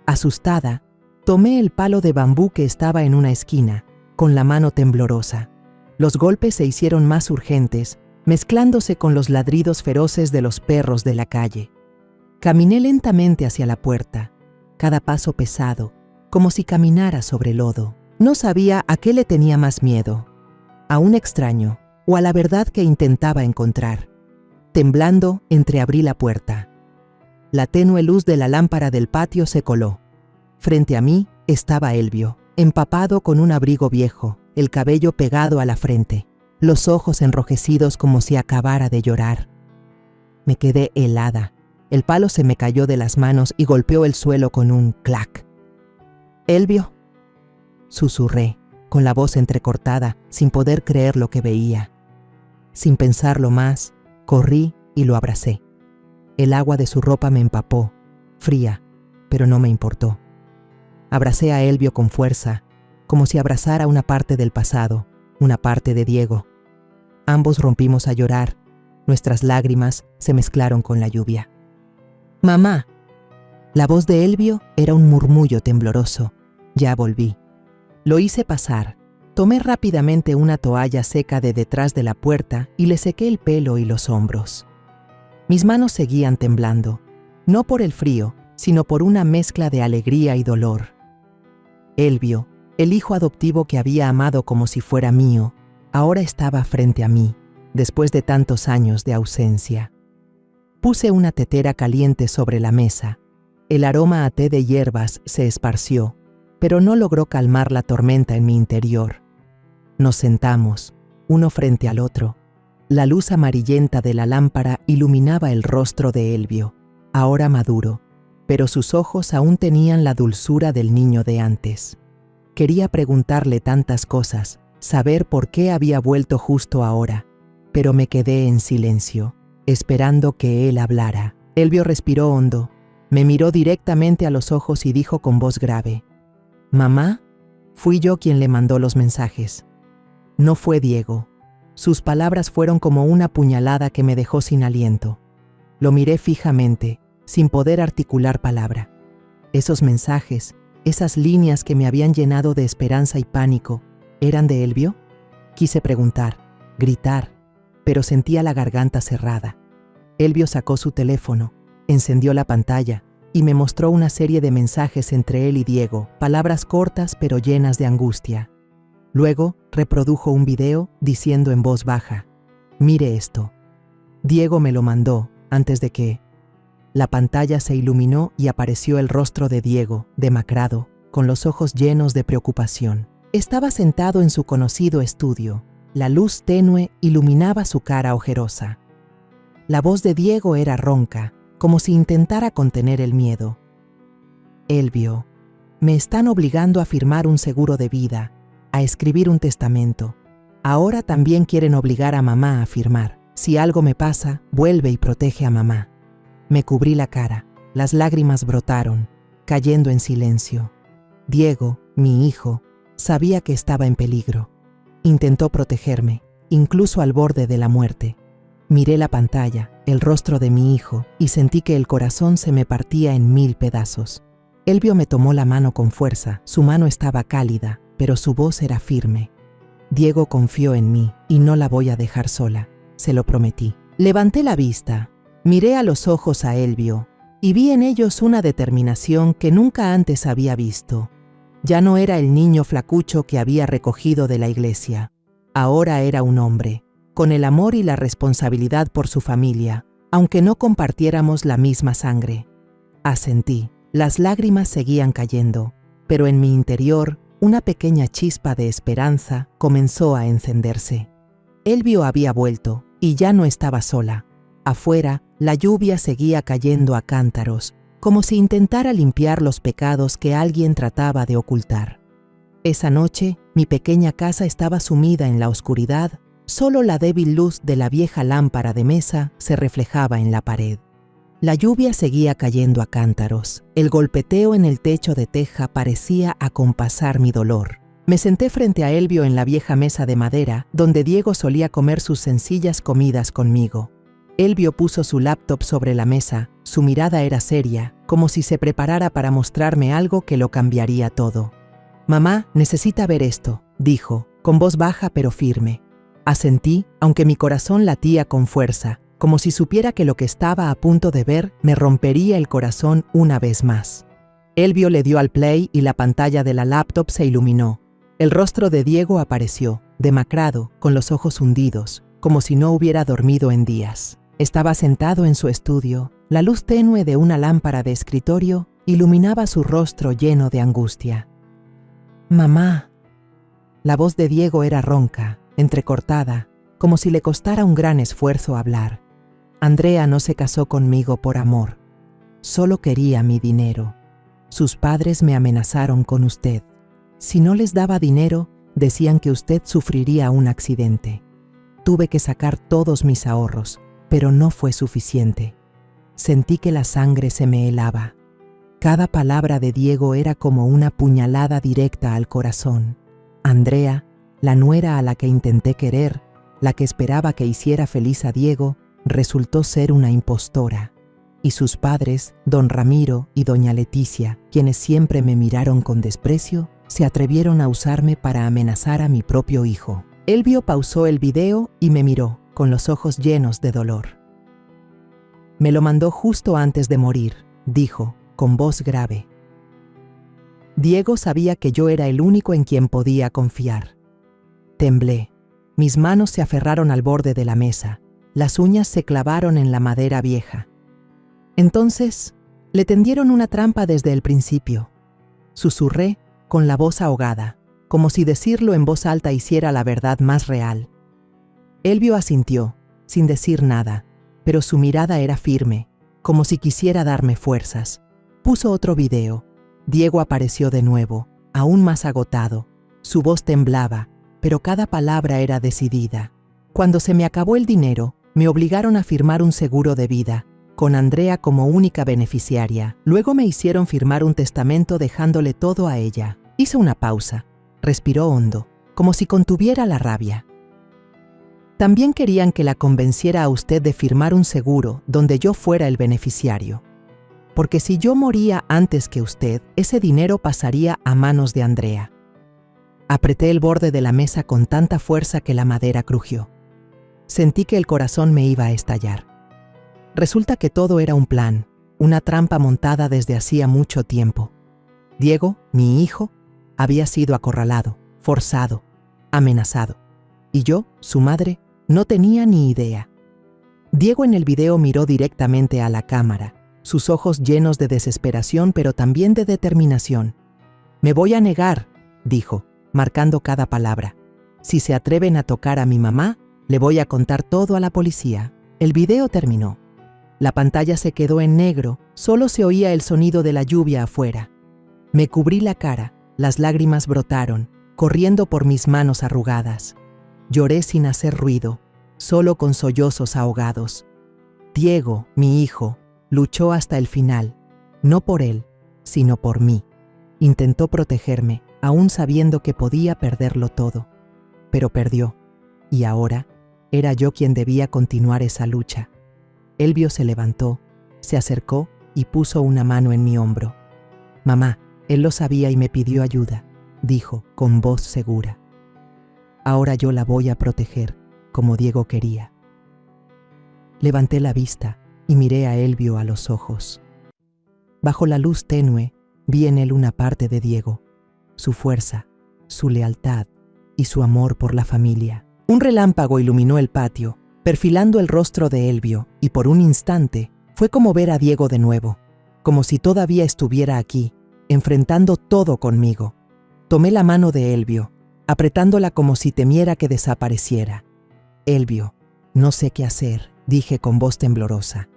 Asustada, tomé el palo de bambú que estaba en una esquina, con la mano temblorosa. Los golpes se hicieron más urgentes, mezclándose con los ladridos feroces de los perros de la calle. Caminé lentamente hacia la puerta, cada paso pesado, como si caminara sobre lodo. No sabía a qué le tenía más miedo, a un extraño o a la verdad que intentaba encontrar. Temblando, entreabrí la puerta. La tenue luz de la lámpara del patio se coló. Frente a mí estaba Elvio, empapado con un abrigo viejo, el cabello pegado a la frente, los ojos enrojecidos como si acabara de llorar. Me quedé helada. El palo se me cayó de las manos y golpeó el suelo con un clac. «Elvio», susurré, con la voz entrecortada, sin poder creer lo que veía. Sin pensarlo más, corrí y lo abracé. El agua de su ropa me empapó, fría, pero no me importó. Abracé a Elvio con fuerza, como si abrazara una parte del pasado, una parte de Diego. Ambos rompimos a llorar. Nuestras lágrimas se mezclaron con la lluvia. «Mamá». La voz de Elvio era un murmullo tembloroso. Ya volví. Lo hice pasar. Tomé rápidamente una toalla seca de detrás de la puerta y le sequé el pelo y los hombros. Mis manos seguían temblando, no por el frío, sino por una mezcla de alegría y dolor. Elvio, el hijo adoptivo que había amado como si fuera mío, ahora estaba frente a mí, después de tantos años de ausencia. Puse una tetera caliente sobre la mesa. El aroma a té de hierbas se esparció, pero no logró calmar la tormenta en mi interior. Nos sentamos, uno frente al otro. La luz amarillenta de la lámpara iluminaba el rostro de Elvio, ahora maduro, pero sus ojos aún tenían la dulzura del niño de antes. Quería preguntarle tantas cosas, saber por qué había vuelto justo ahora, pero me quedé en silencio, esperando que él hablara. Elvio respiró hondo, me miró directamente a los ojos y dijo con voz grave: «¿Mamá? Fui yo quien le mandó los mensajes. No fue Diego. Sus palabras fueron como una puñalada que me dejó sin aliento. Lo miré fijamente, sin poder articular palabra. Esos mensajes, esas líneas que me habían llenado de esperanza y pánico, ¿eran de Elvio? Quise preguntar, gritar, pero sentía la garganta cerrada. Elvio sacó su teléfono, encendió la pantalla y me mostró una serie de mensajes entre él y Diego, palabras cortas pero llenas de angustia. Luego reprodujo un video diciendo en voz baja, «Mire esto». Diego me lo mandó antes de que... La pantalla se iluminó y apareció el rostro de Diego, demacrado, con los ojos llenos de preocupación. Estaba sentado en su conocido estudio. La luz tenue iluminaba su cara ojerosa. La voz de Diego era ronca, como si intentara contener el miedo. «Elvio, me están obligando a firmar un seguro de vida, a escribir un testamento. Ahora también quieren obligar a mamá a firmar. Si algo me pasa, vuelve y protege a mamá». Me cubrí la cara, las lágrimas brotaron, cayendo en silencio. Diego, mi hijo, sabía que estaba en peligro. Intentó protegerme, incluso al borde de la muerte. Miré la pantalla, el rostro de mi hijo, y sentí que el corazón se me partía en 1000 pedazos. Elvio me tomó la mano con fuerza, su mano estaba cálida, pero su voz era firme. Diego confió en mí, y no la voy a dejar sola, se lo prometí. Levanté la vista. Miré a los ojos a Elvio y vi en ellos una determinación que nunca antes había visto. Ya no era el niño flacucho que había recogido de la iglesia. Ahora era un hombre, con el amor y la responsabilidad por su familia, aunque no compartiéramos la misma sangre. Asentí. Las lágrimas seguían cayendo, pero en mi interior una pequeña chispa de esperanza comenzó a encenderse. Elvio había vuelto y ya no estaba sola. Afuera, la lluvia seguía cayendo a cántaros, como si intentara limpiar los pecados que alguien trataba de ocultar. Esa noche, mi pequeña casa estaba sumida en la oscuridad, solo la débil luz de la vieja lámpara de mesa se reflejaba en la pared. La lluvia seguía cayendo a cántaros, el golpeteo en el techo de teja parecía acompasar mi dolor. Me senté frente a Elvio en la vieja mesa de madera, donde Diego solía comer sus sencillas comidas conmigo. Elvio puso su laptop sobre la mesa, su mirada era seria, como si se preparara para mostrarme algo que lo cambiaría todo. «Mamá, necesita ver esto», dijo, con voz baja pero firme. Asentí, aunque mi corazón latía con fuerza, como si supiera que lo que estaba a punto de ver me rompería el corazón una vez más. Elvio le dio al play y la pantalla de la laptop se iluminó. El rostro de Diego apareció, demacrado, con los ojos hundidos, como si no hubiera dormido en días. Estaba sentado en su estudio. La luz tenue de una lámpara de escritorio iluminaba su rostro lleno de angustia. «Mamá». La voz de Diego era ronca, entrecortada, como si le costara un gran esfuerzo hablar. «Andrea no se casó conmigo por amor. Solo quería mi dinero. Sus padres me amenazaron con usted. Si no les daba dinero, decían que usted sufriría un accidente. Tuve que sacar todos mis ahorros, pero no fue suficiente. Sentí que la sangre se me helaba. Cada palabra de Diego era como una puñalada directa al corazón. Andrea, la nuera a la que intenté querer, la que esperaba que hiciera feliz a Diego, resultó ser una impostora. Y sus padres, don Ramiro y doña Leticia, quienes siempre me miraron con desprecio, se atrevieron a usarme para amenazar a mi propio hijo. Elvio pausó el video y me miró, con los ojos llenos de dolor. «Me lo mandó justo antes de morir», dijo, con voz grave. Diego sabía que yo era el único en quien podía confiar. Temblé. Mis manos se aferraron al borde de la mesa. Las uñas se clavaron en la madera vieja. Entonces, le tendieron una trampa desde el principio. Susurré con la voz ahogada, como si decirlo en voz alta hiciera la verdad más real. Elvio asintió, sin decir nada, pero su mirada era firme, como si quisiera darme fuerzas. Puso otro video. Diego apareció de nuevo, aún más agotado. Su voz temblaba, pero cada palabra era decidida. Cuando se me acabó el dinero, me obligaron a firmar un seguro de vida, con Andrea como única beneficiaria. Luego me hicieron firmar un testamento dejándole todo a ella. Hice una pausa. Respiró hondo, como si contuviera la rabia. También querían que la convenciera a usted de firmar un seguro donde yo fuera el beneficiario. Porque si yo moría antes que usted, ese dinero pasaría a manos de Andrea. Apreté el borde de la mesa con tanta fuerza que la madera crujió. Sentí que el corazón me iba a estallar. Resulta que todo era un plan, una trampa montada desde hacía mucho tiempo. Diego, mi hijo, había sido acorralado, forzado, amenazado. Y yo, su madre, no tenía ni idea. Diego en el video miró directamente a la cámara, sus ojos llenos de desesperación pero también de determinación. «Me voy a negar», dijo, marcando cada palabra. «Si se atreven a tocar a mi mamá, le voy a contar todo a la policía». El video terminó. La pantalla se quedó en negro, solo se oía el sonido de la lluvia afuera. Me cubrí la cara, las lágrimas brotaron, corriendo por mis manos arrugadas. Lloré sin hacer ruido, solo con sollozos ahogados. Diego, mi hijo, luchó hasta el final, no por él, sino por mí. Intentó protegerme, aún sabiendo que podía perderlo todo. Pero perdió, y ahora era yo quien debía continuar esa lucha. Elvio se levantó, se acercó y puso una mano en mi hombro. «Mamá, él lo sabía y me pidió ayuda», dijo con voz segura. «Ahora yo la voy a proteger, como Diego quería». Levanté la vista y miré a Elvio a los ojos. Bajo la luz tenue, vi en él una parte de Diego, su fuerza, su lealtad y su amor por la familia. Un relámpago iluminó el patio, perfilando el rostro de Elvio, y por un instante fue como ver a Diego de nuevo, como si todavía estuviera aquí, enfrentando todo conmigo. Tomé la mano de Elvio, apretándola como si temiera que desapareciera. «Elvio, no sé qué hacer», dije con voz temblorosa.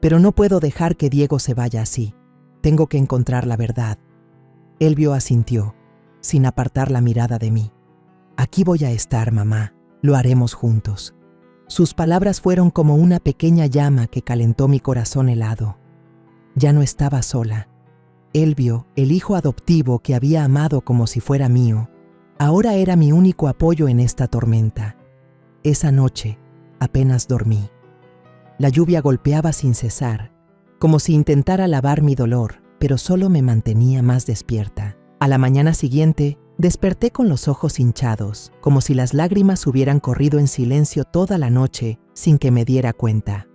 «Pero no puedo dejar que Diego se vaya así. Tengo que encontrar la verdad». Elvio asintió, sin apartar la mirada de mí. «Aquí voy a estar, mamá. Lo haremos juntos». Sus palabras fueron como una pequeña llama que calentó mi corazón helado. Ya no estaba sola. Elvio, el hijo adoptivo que había amado como si fuera mío, ahora era mi único apoyo en esta tormenta. Esa noche apenas dormí. La lluvia golpeaba sin cesar, como si intentara lavar mi dolor, pero solo me mantenía más despierta. A la mañana siguiente, desperté con los ojos hinchados, como si las lágrimas hubieran corrido en silencio toda la noche sin que me diera cuenta.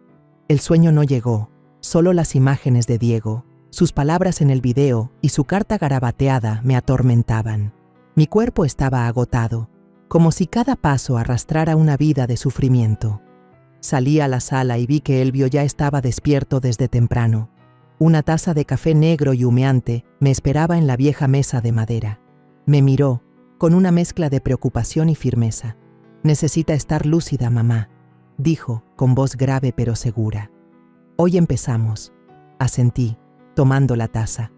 El sueño no llegó, solo las imágenes de Diego, sus palabras en el video y su carta garabateada me atormentaban. Mi cuerpo estaba agotado, como si cada paso arrastrara una vida de sufrimiento. Salí a la sala y vi que Elvio ya estaba despierto desde temprano. Una taza de café negro y humeante me esperaba en la vieja mesa de madera. Me miró, con una mezcla de preocupación y firmeza. «Necesita estar lúcida, mamá», dijo, con voz grave pero segura. «Hoy empezamos», asentí, tomando la taza.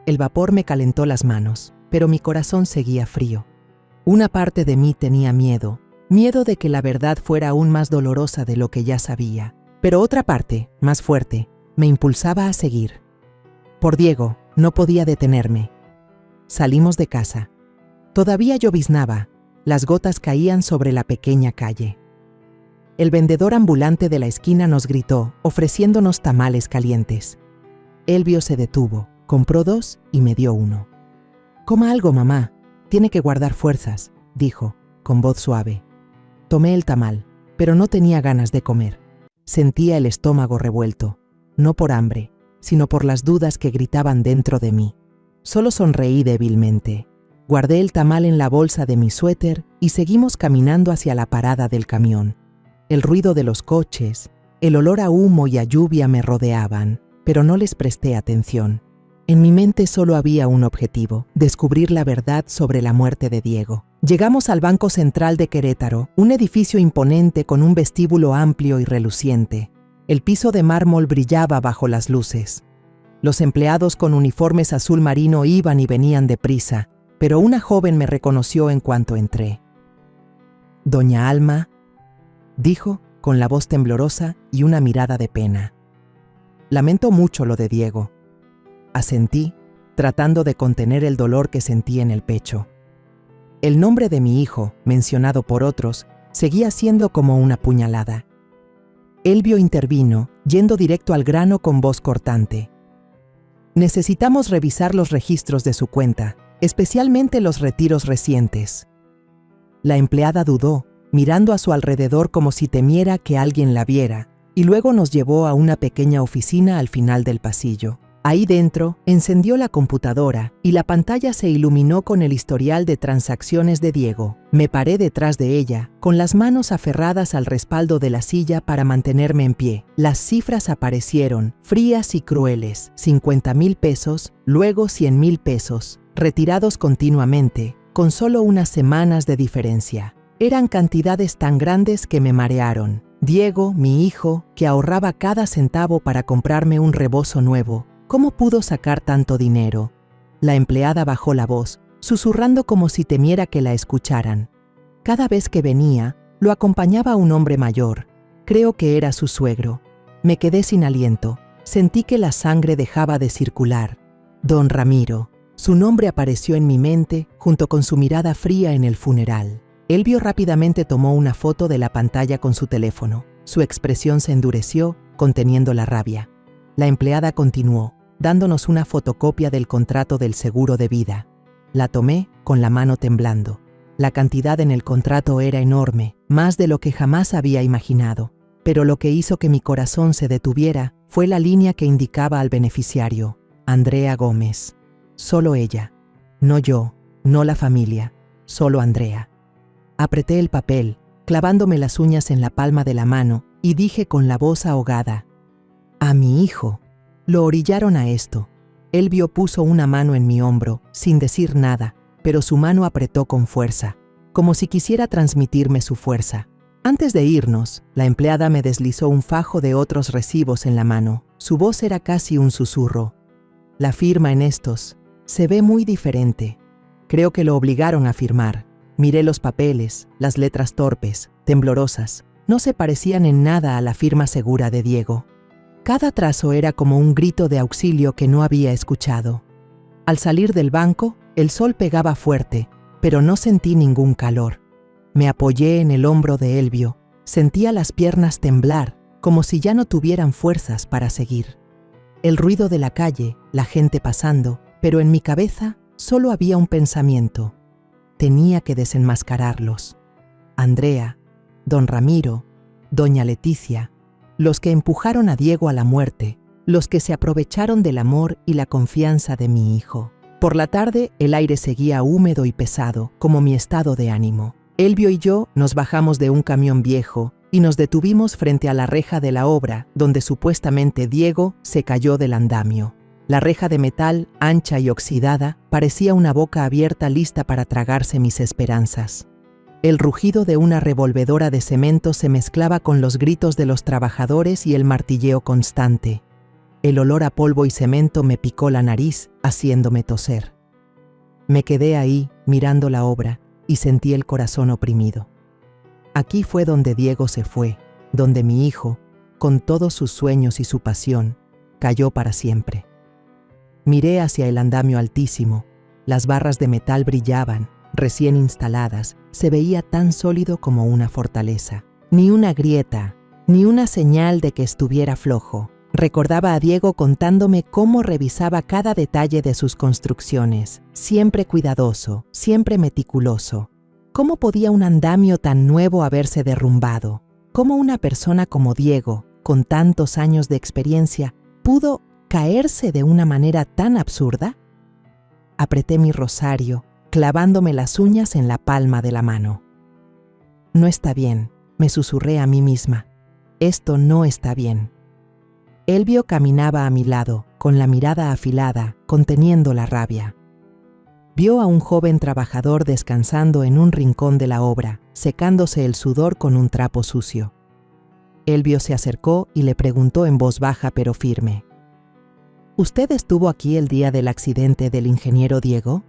El vapor me calentó las manos, pero mi corazón seguía frío. Una parte de mí tenía miedo de que la verdad fuera aún más dolorosa de lo que ya sabía. Pero otra parte, más fuerte, me impulsaba a seguir. Por Diego, no podía detenerme. Salimos de casa. Todavía lloviznaba, las gotas caían sobre la pequeña calle. El vendedor ambulante de la esquina nos gritó, ofreciéndonos tamales calientes. Elvio se detuvo, compró 2 y me dio 1. «Coma algo, mamá, tiene que guardar fuerzas», dijo, con voz suave. Tomé el tamal, pero no tenía ganas de comer. Sentía el estómago revuelto, no por hambre, sino por las dudas que gritaban dentro de mí. Solo sonreí débilmente. Guardé el tamal en la bolsa de mi suéter y seguimos caminando hacia la parada del camión. El ruido de los coches, el olor a humo y a lluvia me rodeaban, pero no les presté atención. En mi mente solo había un objetivo: descubrir la verdad sobre la muerte de Diego. Llegamos al Banco Central de Querétaro, un edificio imponente con un vestíbulo amplio y reluciente. El piso de mármol brillaba bajo las luces. Los empleados con uniformes azul marino iban y venían deprisa, pero una joven me reconoció en cuanto entré. «Doña Alma», dijo, con la voz temblorosa y una mirada de pena. «Lamento mucho lo de Diego». Asentí, tratando de contener el dolor que sentí en el pecho. El nombre de mi hijo, mencionado por otros, seguía siendo como una puñalada. Elvio intervino, yendo directo al grano con voz cortante. Necesitamos revisar los registros de su cuenta, especialmente los retiros recientes. La empleada dudó, mirando a su alrededor como si temiera que alguien la viera, y luego nos llevó a una pequeña oficina al final del pasillo. Ahí dentro, encendió la computadora y la pantalla se iluminó con el historial de transacciones de Diego. Me paré detrás de ella, con las manos aferradas al respaldo de la silla para mantenerme en pie. Las cifras aparecieron, frías y crueles: 50,000 pesos, luego 100,000 pesos, retirados continuamente, con solo unas semanas de diferencia. Eran cantidades tan grandes que me marearon. Diego, mi hijo, que ahorraba cada centavo para comprarme un rebozo nuevo, ¿cómo pudo sacar tanto dinero? La empleada bajó la voz, susurrando como si temiera que la escucharan. Cada vez que venía, lo acompañaba un hombre mayor. Creo que era su suegro. Me quedé sin aliento. Sentí que la sangre dejaba de circular. Don Ramiro. Su nombre apareció en mi mente junto con su mirada fría en el funeral. Elvio rápidamente tomó una foto de la pantalla con su teléfono. Su expresión se endureció, conteniendo la rabia. La empleada continuó, dándonos una fotocopia del contrato del seguro de vida. La tomé con la mano temblando. La cantidad en el contrato era enorme, más de lo que jamás había imaginado. Pero lo que hizo que mi corazón se detuviera fue la línea que indicaba al beneficiario: Andrea Gómez. Solo ella. No yo, no la familia, solo Andrea. Apreté el papel, clavándome las uñas en la palma de la mano, y dije con la voz ahogada: a mi hijo. Lo orillaron a esto. Elvio puso una mano en mi hombro, sin decir nada, pero su mano apretó con fuerza, como si quisiera transmitirme su fuerza. Antes de irnos, la empleada me deslizó un fajo de otros recibos en la mano. Su voz era casi un susurro. La firma en estos se ve muy diferente. Creo que lo obligaron a firmar. Miré los papeles, las letras torpes, temblorosas. No se parecían en nada a la firma segura de Diego. Cada trazo era como un grito de auxilio que no había escuchado. Al salir del banco, el sol pegaba fuerte, pero no sentí ningún calor. Me apoyé en el hombro de Elvio. Sentía las piernas temblar, como si ya no tuvieran fuerzas para seguir. El ruido de la calle, la gente pasando, pero en mi cabeza solo había un pensamiento. Tenía que desenmascararlos. Andrea, don Ramiro, doña Leticia, los que empujaron a Diego a la muerte, los que se aprovecharon del amor y la confianza de mi hijo. Por la tarde, el aire seguía húmedo y pesado, como mi estado de ánimo. Elvio y yo nos bajamos de un camión viejo y nos detuvimos frente a la reja de la obra, donde supuestamente Diego se cayó del andamio. La reja de metal, ancha y oxidada, parecía una boca abierta lista para tragarse mis esperanzas. El rugido de una revolvedora de cemento se mezclaba con los gritos de los trabajadores y el martilleo constante. El olor a polvo y cemento me picó la nariz, haciéndome toser. Me quedé ahí, mirando la obra, y sentí el corazón oprimido. Aquí fue donde Diego se fue, donde mi hijo, con todos sus sueños y su pasión, cayó para siempre. Miré hacia el andamio altísimo. Las barras de metal brillaban, recién instaladas, se veía tan sólido como una fortaleza. Ni una grieta, ni una señal de que estuviera flojo. Recordaba a Diego contándome cómo revisaba cada detalle de sus construcciones, siempre cuidadoso, siempre meticuloso. ¿Cómo podía un andamio tan nuevo haberse derrumbado? ¿Cómo una persona como Diego, con tantos años de experiencia, pudo caerse de una manera tan absurda? Apreté mi rosario, clavándome las uñas en la palma de la mano. No está bien, me susurré a mí misma. Esto no está bien. Elvio caminaba a mi lado, con la mirada afilada, conteniendo la rabia. Vio a un joven trabajador descansando en un rincón de la obra, secándose el sudor con un trapo sucio. Elvio se acercó y le preguntó en voz baja pero firme: ¿Usted estuvo aquí el día del accidente del ingeniero Diego?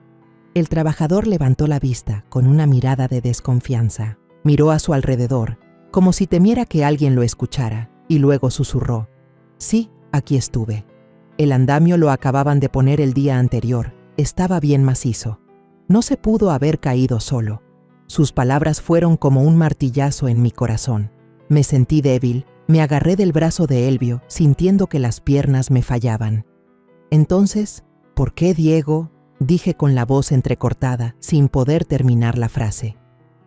El trabajador levantó la vista con una mirada de desconfianza. Miró a su alrededor, como si temiera que alguien lo escuchara, y luego susurró: Sí, aquí estuve. El andamio lo acababan de poner el día anterior. Estaba bien macizo. No se pudo haber caído solo. Sus palabras fueron como un martillazo en mi corazón. Me sentí débil, me agarré del brazo de Elvio, sintiendo que las piernas me fallaban. Entonces, ¿por qué, Diego?, dije con la voz entrecortada, sin poder terminar la frase.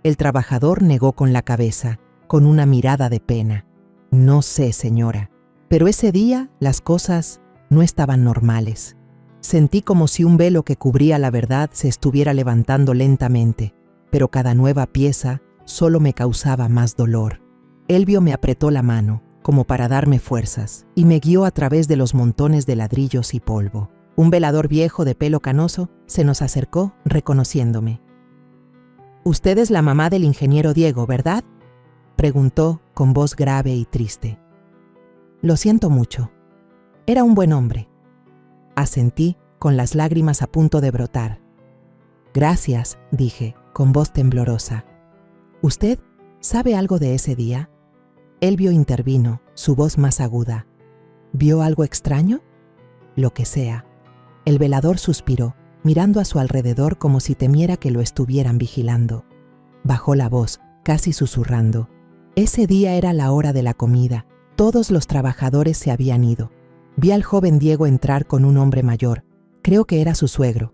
El trabajador negó con la cabeza, con una mirada de pena. No sé, señora, pero ese día las cosas no estaban normales. Sentí como si un velo que cubría la verdad se estuviera levantando lentamente, pero cada nueva pieza solo me causaba más dolor. Elvio me apretó la mano, como para darme fuerzas, y me guió a través de los montones de ladrillos y polvo. Un velador viejo de pelo canoso se nos acercó reconociéndome. «Usted es la mamá del ingeniero Diego, ¿verdad?», preguntó con voz grave y triste. «Lo siento mucho. Era un buen hombre», asentí con las lágrimas a punto de brotar. «Gracias», dije, con voz temblorosa. «¿Usted sabe algo de ese día?». Elvio intervino, su voz más aguda. «¿Vio algo extraño?». «Lo que sea». El velador suspiró, mirando a su alrededor como si temiera que lo estuvieran vigilando. Bajó la voz, casi susurrando. Ese día era la hora de la comida. Todos los trabajadores se habían ido. Vi al joven Diego entrar con un hombre mayor. Creo que era su suegro.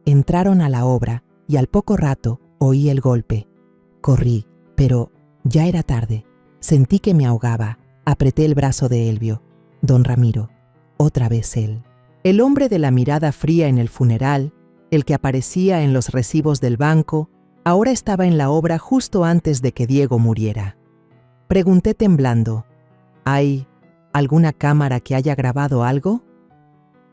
Entraron a la obra y al poco rato oí el golpe. Corrí, pero ya era tarde. Sentí que me ahogaba. Apreté el brazo de Elvio. Don Ramiro. Otra vez él. El hombre de la mirada fría en el funeral, el que aparecía en los recibos del banco, ahora estaba en la obra justo antes de que Diego muriera. Pregunté temblando, ¿hay alguna cámara que haya grabado algo?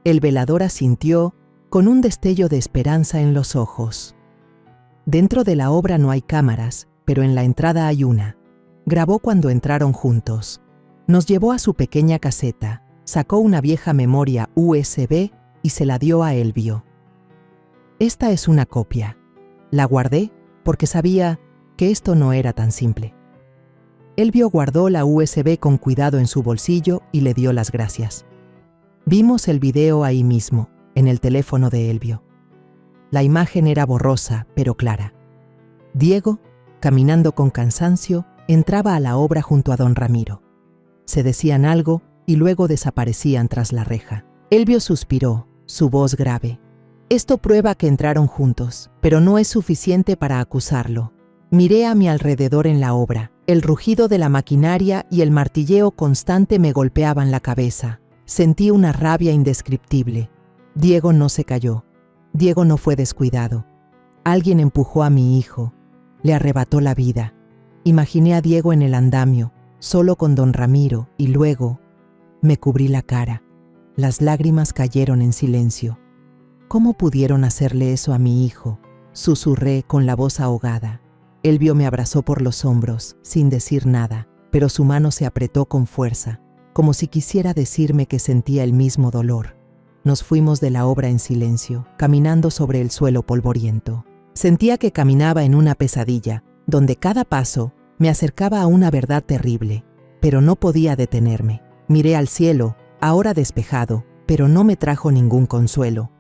El velador asintió con un destello de esperanza en los ojos. Dentro de la obra no hay cámaras, pero en la entrada hay una. Grabó cuando entraron juntos. Nos llevó a su pequeña caseta. Sacó una vieja memoria USB y se la dio a Elvio. Esta es una copia. La guardé porque sabía que esto no era tan simple. Elvio guardó la USB con cuidado en su bolsillo y le dio las gracias. Vimos el video ahí mismo, en el teléfono de Elvio. La imagen era borrosa, pero clara. Diego, caminando con cansancio, entraba a la obra junto a don Ramiro. Se decían algo y luego desaparecían tras la reja. Elvio suspiró, su voz grave. Esto prueba que entraron juntos, pero no es suficiente para acusarlo. Miré a mi alrededor en la obra. El rugido de la maquinaria y el martilleo constante me golpeaban la cabeza. Sentí una rabia indescriptible. Diego no se cayó. Diego no fue descuidado. Alguien empujó a mi hijo. Le arrebató la vida. Imaginé a Diego en el andamio, solo con don Ramiro, y luego me cubrí la cara. Las lágrimas cayeron en silencio. ¿Cómo pudieron hacerle eso a mi hijo?, susurré con la voz ahogada. Elvio me abrazó por los hombros, sin decir nada, pero su mano se apretó con fuerza, como si quisiera decirme que sentía el mismo dolor. Nos fuimos de la obra en silencio, caminando sobre el suelo polvoriento. Sentía que caminaba en una pesadilla, donde cada paso me acercaba a una verdad terrible, pero no podía detenerme. Miré al cielo, ahora despejado, pero no me trajo ningún consuelo.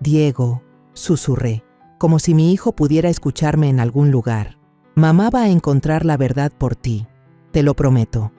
«Diego», susurré, como si mi hijo pudiera escucharme en algún lugar. «Mamá va a encontrar la verdad por ti, te lo prometo».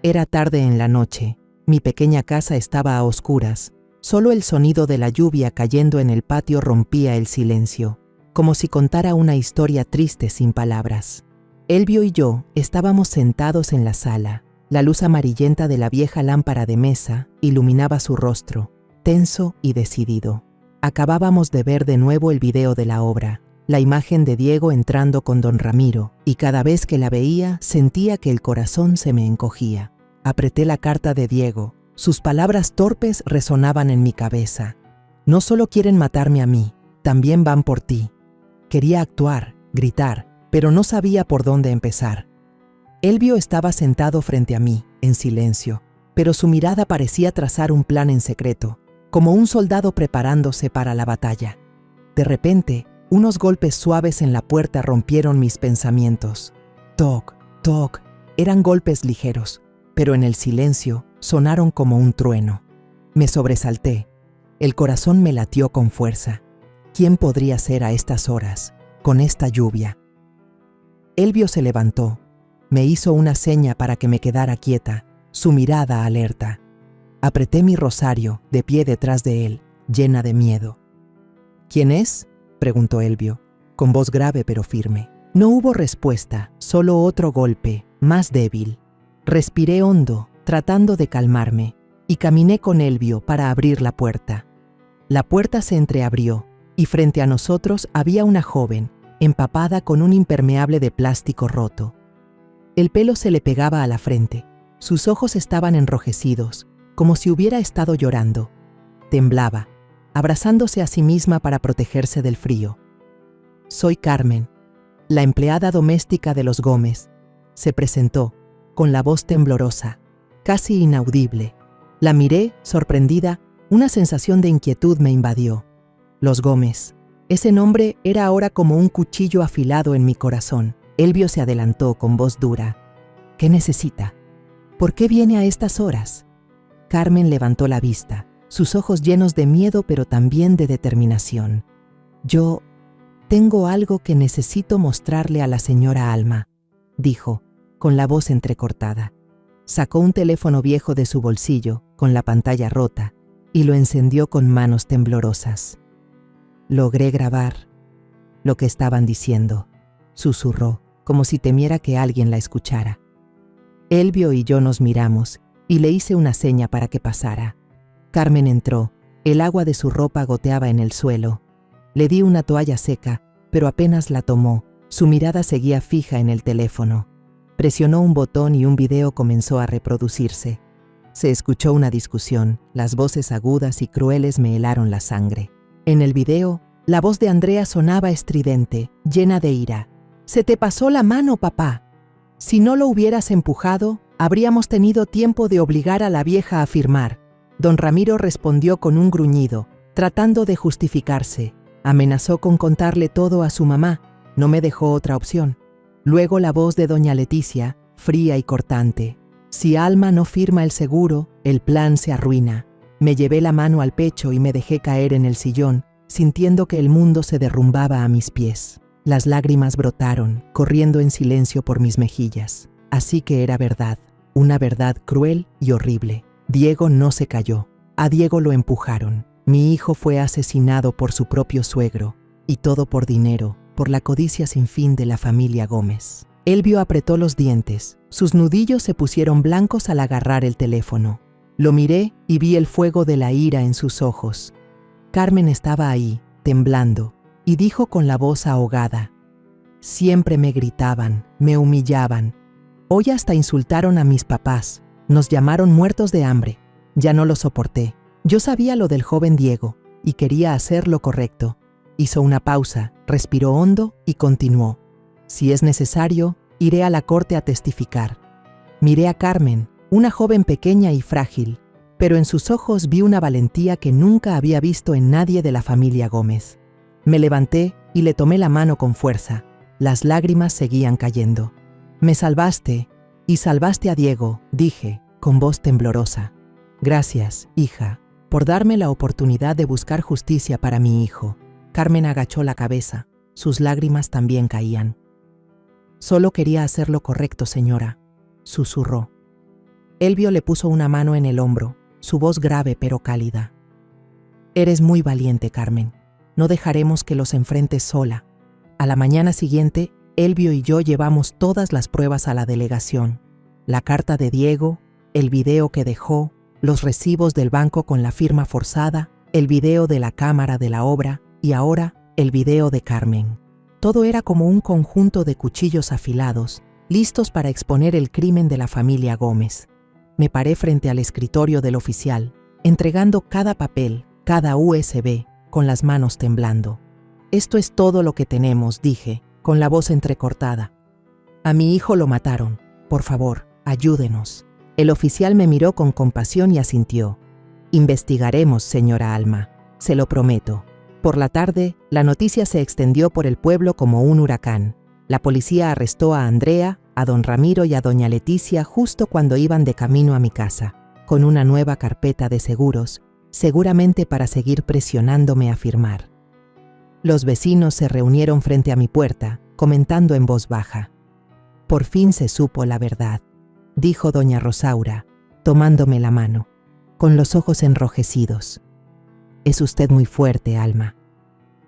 Era tarde en la noche, mi pequeña casa estaba a oscuras, solo el sonido de la lluvia cayendo en el patio rompía el silencio, como si contara una historia triste sin palabras. Elvio y yo estábamos sentados en la sala. La luz amarillenta de la vieja lámpara de mesa iluminaba su rostro, tenso y decidido. Acabábamos de ver de nuevo el video de la obra, la imagen de Diego entrando con don Ramiro, y cada vez que la veía sentía que el corazón se me encogía. Apreté la carta de Diego. Sus palabras torpes resonaban en mi cabeza. «No solo quieren matarme a mí, también van por ti». Quería actuar, gritar, pero no sabía por dónde empezar. Elvio estaba sentado frente a mí, en silencio, pero su mirada parecía trazar un plan en secreto, como un soldado preparándose para la batalla. De repente, unos golpes suaves en la puerta rompieron mis pensamientos. Toc, toc, eran golpes ligeros, pero en el silencio sonaron como un trueno. Me sobresalté. El corazón me latió con fuerza. ¿Quién podría ser a estas horas, con esta lluvia? Elvio se levantó, me hizo una seña para que me quedara quieta, su mirada alerta. Apreté mi rosario, de pie detrás de él, llena de miedo. ¿Quién es?, preguntó Elvio, con voz grave pero firme. No hubo respuesta, solo otro golpe, más débil. Respiré hondo, tratando de calmarme, y caminé con Elvio para abrir la puerta. La puerta se entreabrió, y frente a nosotros había una joven, empapada con un impermeable de plástico roto. El pelo se le pegaba a la frente, sus ojos estaban enrojecidos, como si hubiera estado llorando. Temblaba, abrazándose a sí misma para protegerse del frío. Soy Carmen, la empleada doméstica de los Gómez, se presentó, con la voz temblorosa, casi inaudible. La miré, sorprendida, una sensación de inquietud me invadió. Los Gómez. Ese nombre era ahora como un cuchillo afilado en mi corazón. Elvio se adelantó con voz dura. ¿Qué necesita? ¿Por qué viene a estas horas? Carmen levantó la vista, sus ojos llenos de miedo pero también de determinación. Yo tengo algo que necesito mostrarle a la señora Alma, dijo, con la voz entrecortada. Sacó un teléfono viejo de su bolsillo, con la pantalla rota, y lo encendió con manos temblorosas. Logré grabar lo que estaban diciendo, susurró, como si temiera que alguien la escuchara. Elvio y yo nos miramos, y le hice una seña para que pasara. Carmen entró, el agua de su ropa goteaba en el suelo. Le di una toalla seca, pero apenas la tomó, su mirada seguía fija en el teléfono. Presionó un botón y un video comenzó a reproducirse. Se escuchó una discusión, las voces agudas y crueles me helaron la sangre. En el video, la voz de Andrea sonaba estridente, llena de ira. «Se te pasó la mano, papá. Si no lo hubieras empujado, habríamos tenido tiempo de obligar a la vieja a firmar». Don Ramiro respondió con un gruñido, tratando de justificarse. Amenazó con contarle todo a su mamá. No me dejó otra opción. Luego la voz de doña Leticia, fría y cortante. «Si Alma no firma el seguro, el plan se arruina». Me llevé la mano al pecho y me dejé caer en el sillón, sintiendo que el mundo se derrumbaba a mis pies. Las lágrimas brotaron, corriendo en silencio por mis mejillas. Así que era verdad, una verdad cruel y horrible. Diego no se cayó. A Diego lo empujaron. Mi hijo fue asesinado por su propio suegro, y todo por dinero, por la codicia sin fin de la familia Gómez. Elvio apretó los dientes. Sus nudillos se pusieron blancos al agarrar el teléfono. Lo miré y vi el fuego de la ira en sus ojos. Carmen estaba ahí, temblando, y dijo con la voz ahogada: «Siempre me gritaban, me humillaban. Hoy hasta insultaron a mis papás, nos llamaron muertos de hambre. Ya no lo soporté. Yo sabía lo del joven Diego, y quería hacer lo correcto». Hizo una pausa, respiró hondo y continuó: «Si es necesario, iré a la corte a testificar». Miré a Carmen, una joven pequeña y frágil, pero en sus ojos vi una valentía que nunca había visto en nadie de la familia Gómez. Me levanté y le tomé la mano con fuerza. Las lágrimas seguían cayendo. «Me salvaste, y salvaste a Diego», dije, con voz temblorosa. «Gracias, hija, por darme la oportunidad de buscar justicia para mi hijo». Carmen agachó la cabeza, sus lágrimas también caían. «Solo quería hacer lo correcto, señora», susurró. Elvio le puso una mano en el hombro, su voz grave pero cálida. «Eres muy valiente, Carmen. No dejaremos que los enfrentes sola». A la mañana siguiente, Elvio y yo llevamos todas las pruebas a la delegación. La carta de Diego, el video que dejó, los recibos del banco con la firma forzada, el video de la cámara de la obra y ahora el video de Carmen. Todo era como un conjunto de cuchillos afilados, listos para exponer el crimen de la familia Gómez. Me paré frente al escritorio del oficial, entregando cada papel, cada USB, con las manos temblando. «Esto es todo lo que tenemos», dije, con la voz entrecortada. «A mi hijo lo mataron. Por favor, ayúdenos». El oficial me miró con compasión y asintió. «Investigaremos, señora Alma. Se lo prometo». Por la tarde, la noticia se extendió por el pueblo como un huracán. La policía arrestó a Andrea, a don Ramiro y a doña Leticia justo cuando iban de camino a mi casa, con una nueva carpeta de seguros, seguramente para seguir presionándome a firmar. Los vecinos se reunieron frente a mi puerta, comentando en voz baja. «Por fin se supo la verdad», dijo doña Rosaura, tomándome la mano, con los ojos enrojecidos. «Es usted muy fuerte, Alma».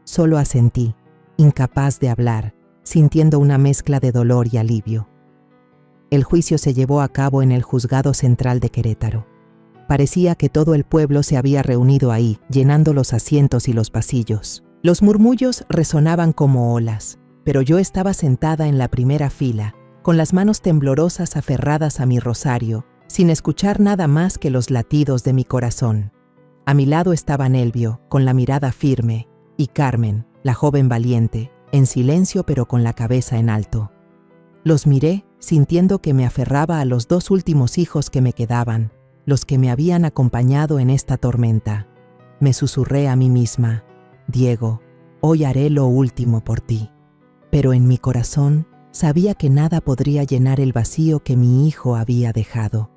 Solo asentí, incapaz de hablar, sintiendo una mezcla de dolor y alivio. El juicio se llevó a cabo en el Juzgado Central de Querétaro. Parecía que todo el pueblo se había reunido ahí, llenando los asientos y los pasillos. Los murmullos resonaban como olas, pero yo estaba sentada en la primera fila, con las manos temblorosas aferradas a mi rosario, sin escuchar nada más que los latidos de mi corazón. A mi lado estaba Elvio, con la mirada firme, y Carmen, la joven valiente, en silencio pero con la cabeza en alto. Los miré, sintiendo que me aferraba a los 2 últimos hijos que me quedaban, los que me habían acompañado en esta tormenta. Me susurré a mí misma: «Diego, hoy haré lo último por ti». Pero en mi corazón sabía que nada podría llenar el vacío que mi hijo había dejado.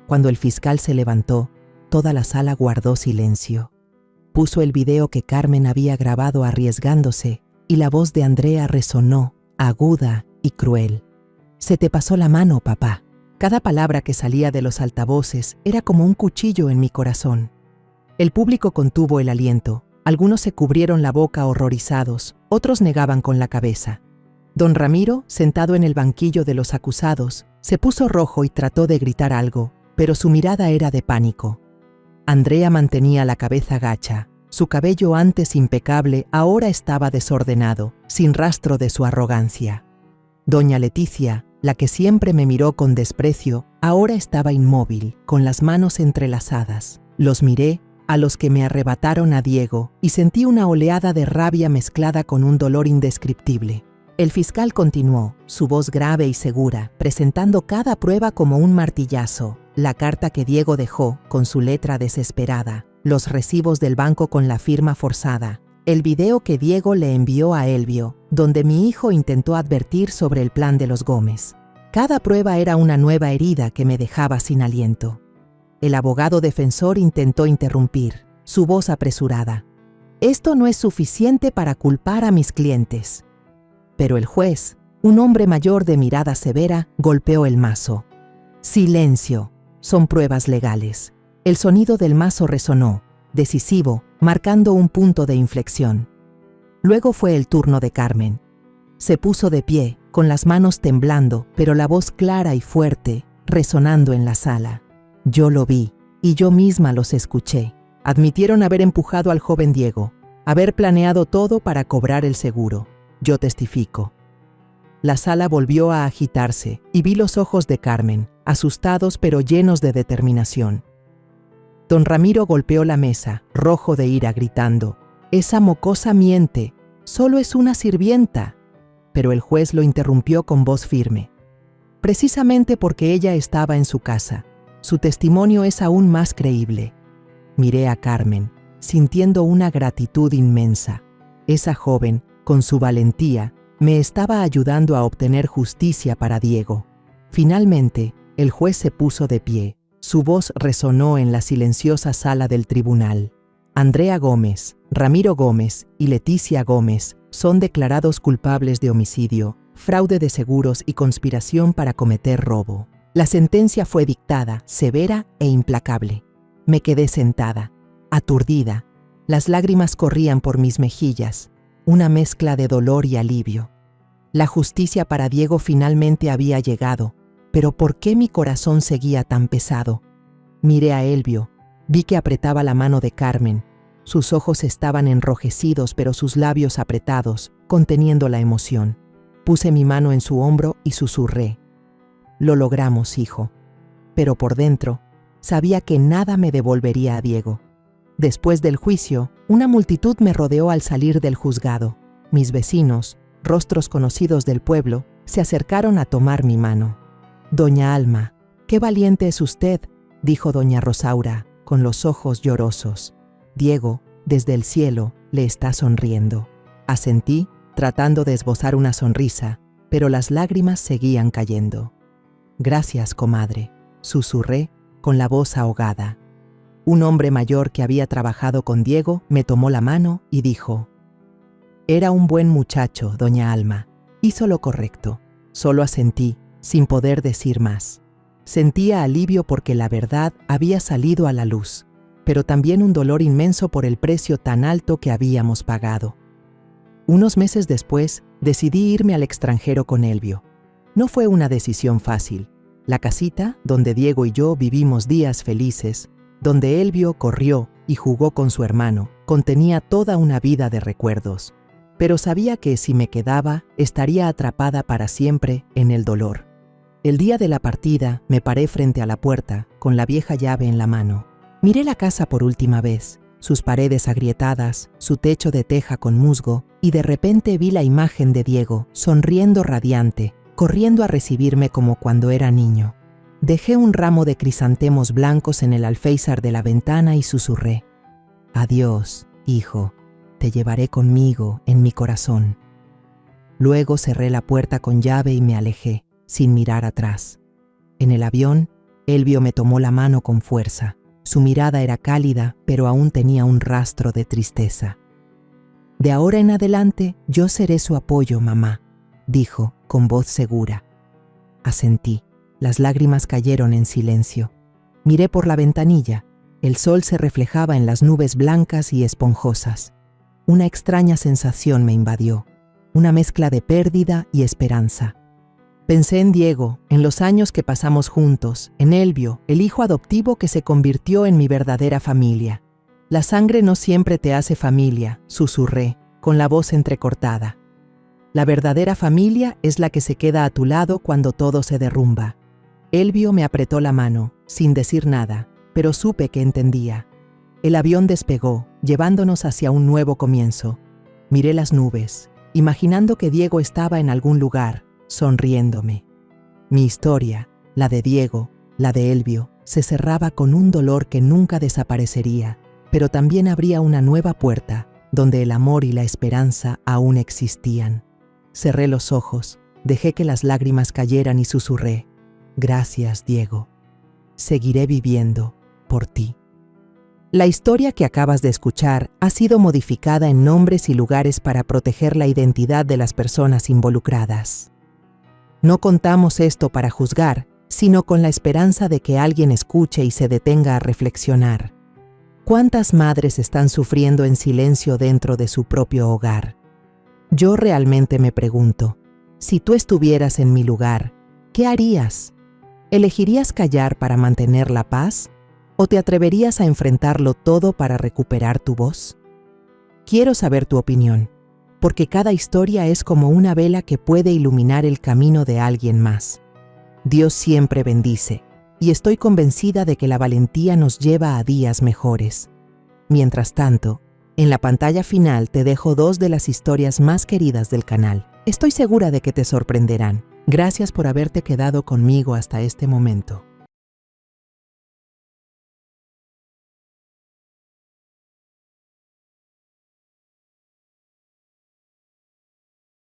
Cuando el fiscal se levantó, toda la sala guardó silencio. Puso el video que Carmen había grabado arriesgándose, y la voz de Andrea resonó, aguda y cruel. «Se te pasó la mano, papá». Cada palabra que salía de los altavoces era como un cuchillo en mi corazón. El público contuvo el aliento. Algunos se cubrieron la boca horrorizados, otros negaban con la cabeza. Don Ramiro, sentado en el banquillo de los acusados, se puso rojo y trató de gritar algo, pero su mirada era de pánico. Andrea mantenía la cabeza gacha. Su cabello, antes impecable, ahora estaba desordenado, sin rastro de su arrogancia. Doña Leticia, la que siempre me miró con desprecio, ahora estaba inmóvil, con las manos entrelazadas. Los miré, a los que me arrebataron a Diego, y sentí una oleada de rabia mezclada con un dolor indescriptible. El fiscal continuó, su voz grave y segura, presentando cada prueba como un martillazo: la carta que Diego dejó, con su letra desesperada, los recibos del banco con la firma forzada, el video que Diego le envió a Elvio, donde mi hijo intentó advertir sobre el plan de los Gómez. Cada prueba era una nueva herida que me dejaba sin aliento. El abogado defensor intentó interrumpir, su voz apresurada: «Esto no es suficiente para culpar a mis clientes». Pero el juez, un hombre mayor de mirada severa, golpeó el mazo. «Silencio, son pruebas legales». El sonido del mazo resonó, decisivo, marcando un punto de inflexión. Luego fue el turno de Carmen. Se puso de pie, con las manos temblando, pero la voz clara y fuerte, resonando en la sala. Yo lo vi, y yo misma los escuché. Admitieron haber empujado al joven Diego, haber planeado todo para cobrar el seguro. Yo testifico. La sala volvió a agitarse, y vi los ojos de Carmen, asustados pero llenos de determinación. Don Ramiro golpeó la mesa, rojo de ira, gritando: «Esa mocosa miente, solo es una sirvienta». Pero el juez lo interrumpió con voz firme. «Precisamente porque ella estaba en su casa, su testimonio es aún más creíble». Miré a Carmen, sintiendo una gratitud inmensa. Esa joven, con su valentía, me estaba ayudando a obtener justicia para Diego. Finalmente, el juez se puso de pie. Su voz resonó en la silenciosa sala del tribunal. Andrea Gómez, Ramiro Gómez y Leticia Gómez son declarados culpables de homicidio, fraude de seguros y conspiración para cometer robo. La sentencia fue dictada, severa e implacable. Me quedé sentada, aturdida. Las lágrimas corrían por mis mejillas, una mezcla de dolor y alivio. La justicia para Diego finalmente había llegado, pero ¿por qué mi corazón seguía tan pesado? Miré a Elvio, vi que apretaba la mano de Carmen. Sus ojos estaban enrojecidos, pero sus labios apretados, conteniendo la emoción. Puse mi mano en su hombro y susurré: «Lo logramos, hijo». Pero por dentro, sabía que nada me devolvería a Diego. Después del juicio, una multitud me rodeó al salir del juzgado. Mis vecinos, rostros conocidos del pueblo, se acercaron a tomar mi mano. «Doña Alma, qué valiente es usted», dijo doña Rosaura, con los ojos llorosos. «Diego, desde el cielo, le está sonriendo». Asentí, tratando de esbozar una sonrisa, pero las lágrimas seguían cayendo. «Gracias, comadre», susurré, con la voz ahogada. Un hombre mayor que había trabajado con Diego me tomó la mano y dijo: Era un buen muchacho, doña Alma. Hizo lo correcto. Solo asentí, sin poder decir más. Sentía alivio porque la verdad había salido a la luz, pero también un dolor inmenso por el precio tan alto que habíamos pagado. Unos meses después, decidí irme al extranjero con Elvio. No fue una decisión fácil. La casita, donde Diego y yo vivimos días felices, donde Elvio corrió y jugó con su hermano, contenía toda una vida de recuerdos. Pero sabía que si me quedaba, estaría atrapada para siempre en el dolor. El día de la partida, me paré frente a la puerta, con la vieja llave en la mano. Miré la casa por última vez, sus paredes agrietadas, su techo de teja con musgo, y de repente vi la imagen de Diego, sonriendo radiante, corriendo a recibirme como cuando era niño. Dejé un ramo de crisantemos blancos en el alféizar de la ventana y susurré: «Adiós, hijo, te llevaré conmigo en mi corazón». Luego cerré la puerta con llave y me alejé, sin mirar atrás. En el avión, Elvio me tomó la mano con fuerza. Su mirada era cálida, pero aún tenía un rastro de tristeza. «De ahora en adelante, yo seré su apoyo, mamá», dijo, con voz segura. Asentí. Las lágrimas cayeron en silencio. Miré por la ventanilla. El sol se reflejaba en las nubes blancas y esponjosas. Una extraña sensación me invadió, una mezcla de pérdida y esperanza. Pensé en Diego, en los años que pasamos juntos, en Elvio, el hijo adoptivo que se convirtió en mi verdadera familia. «La sangre no siempre te hace familia», susurré, con la voz entrecortada. «La verdadera familia es la que se queda a tu lado cuando todo se derrumba». Elvio me apretó la mano, sin decir nada, pero supe que entendía. El avión despegó, llevándonos hacia un nuevo comienzo. Miré las nubes, imaginando que Diego estaba en algún lugar, sonriéndome. Mi historia, la de Diego, la de Elvio, se cerraba con un dolor que nunca desaparecería, pero también abría una nueva puerta, donde el amor y la esperanza aún existían. Cerré los ojos, dejé que las lágrimas cayeran y susurré: «Gracias, Diego. Seguiré viviendo por ti». La historia que acabas de escuchar ha sido modificada en nombres y lugares para proteger la identidad de las personas involucradas. No contamos esto para juzgar, sino con la esperanza de que alguien escuche y se detenga a reflexionar. ¿Cuántas madres están sufriendo en silencio dentro de su propio hogar? Yo realmente me pregunto, si tú estuvieras en mi lugar, ¿qué harías? ¿Elegirías callar para mantener la paz? ¿O te atreverías a enfrentarlo todo para recuperar tu voz? Quiero saber tu opinión, porque cada historia es como una vela que puede iluminar el camino de alguien más. Dios siempre bendice, y estoy convencida de que la valentía nos lleva a días mejores. Mientras tanto, en la pantalla final te dejo 2 de las historias más queridas del canal. Estoy segura de que te sorprenderán. Gracias por haberte quedado conmigo hasta este momento.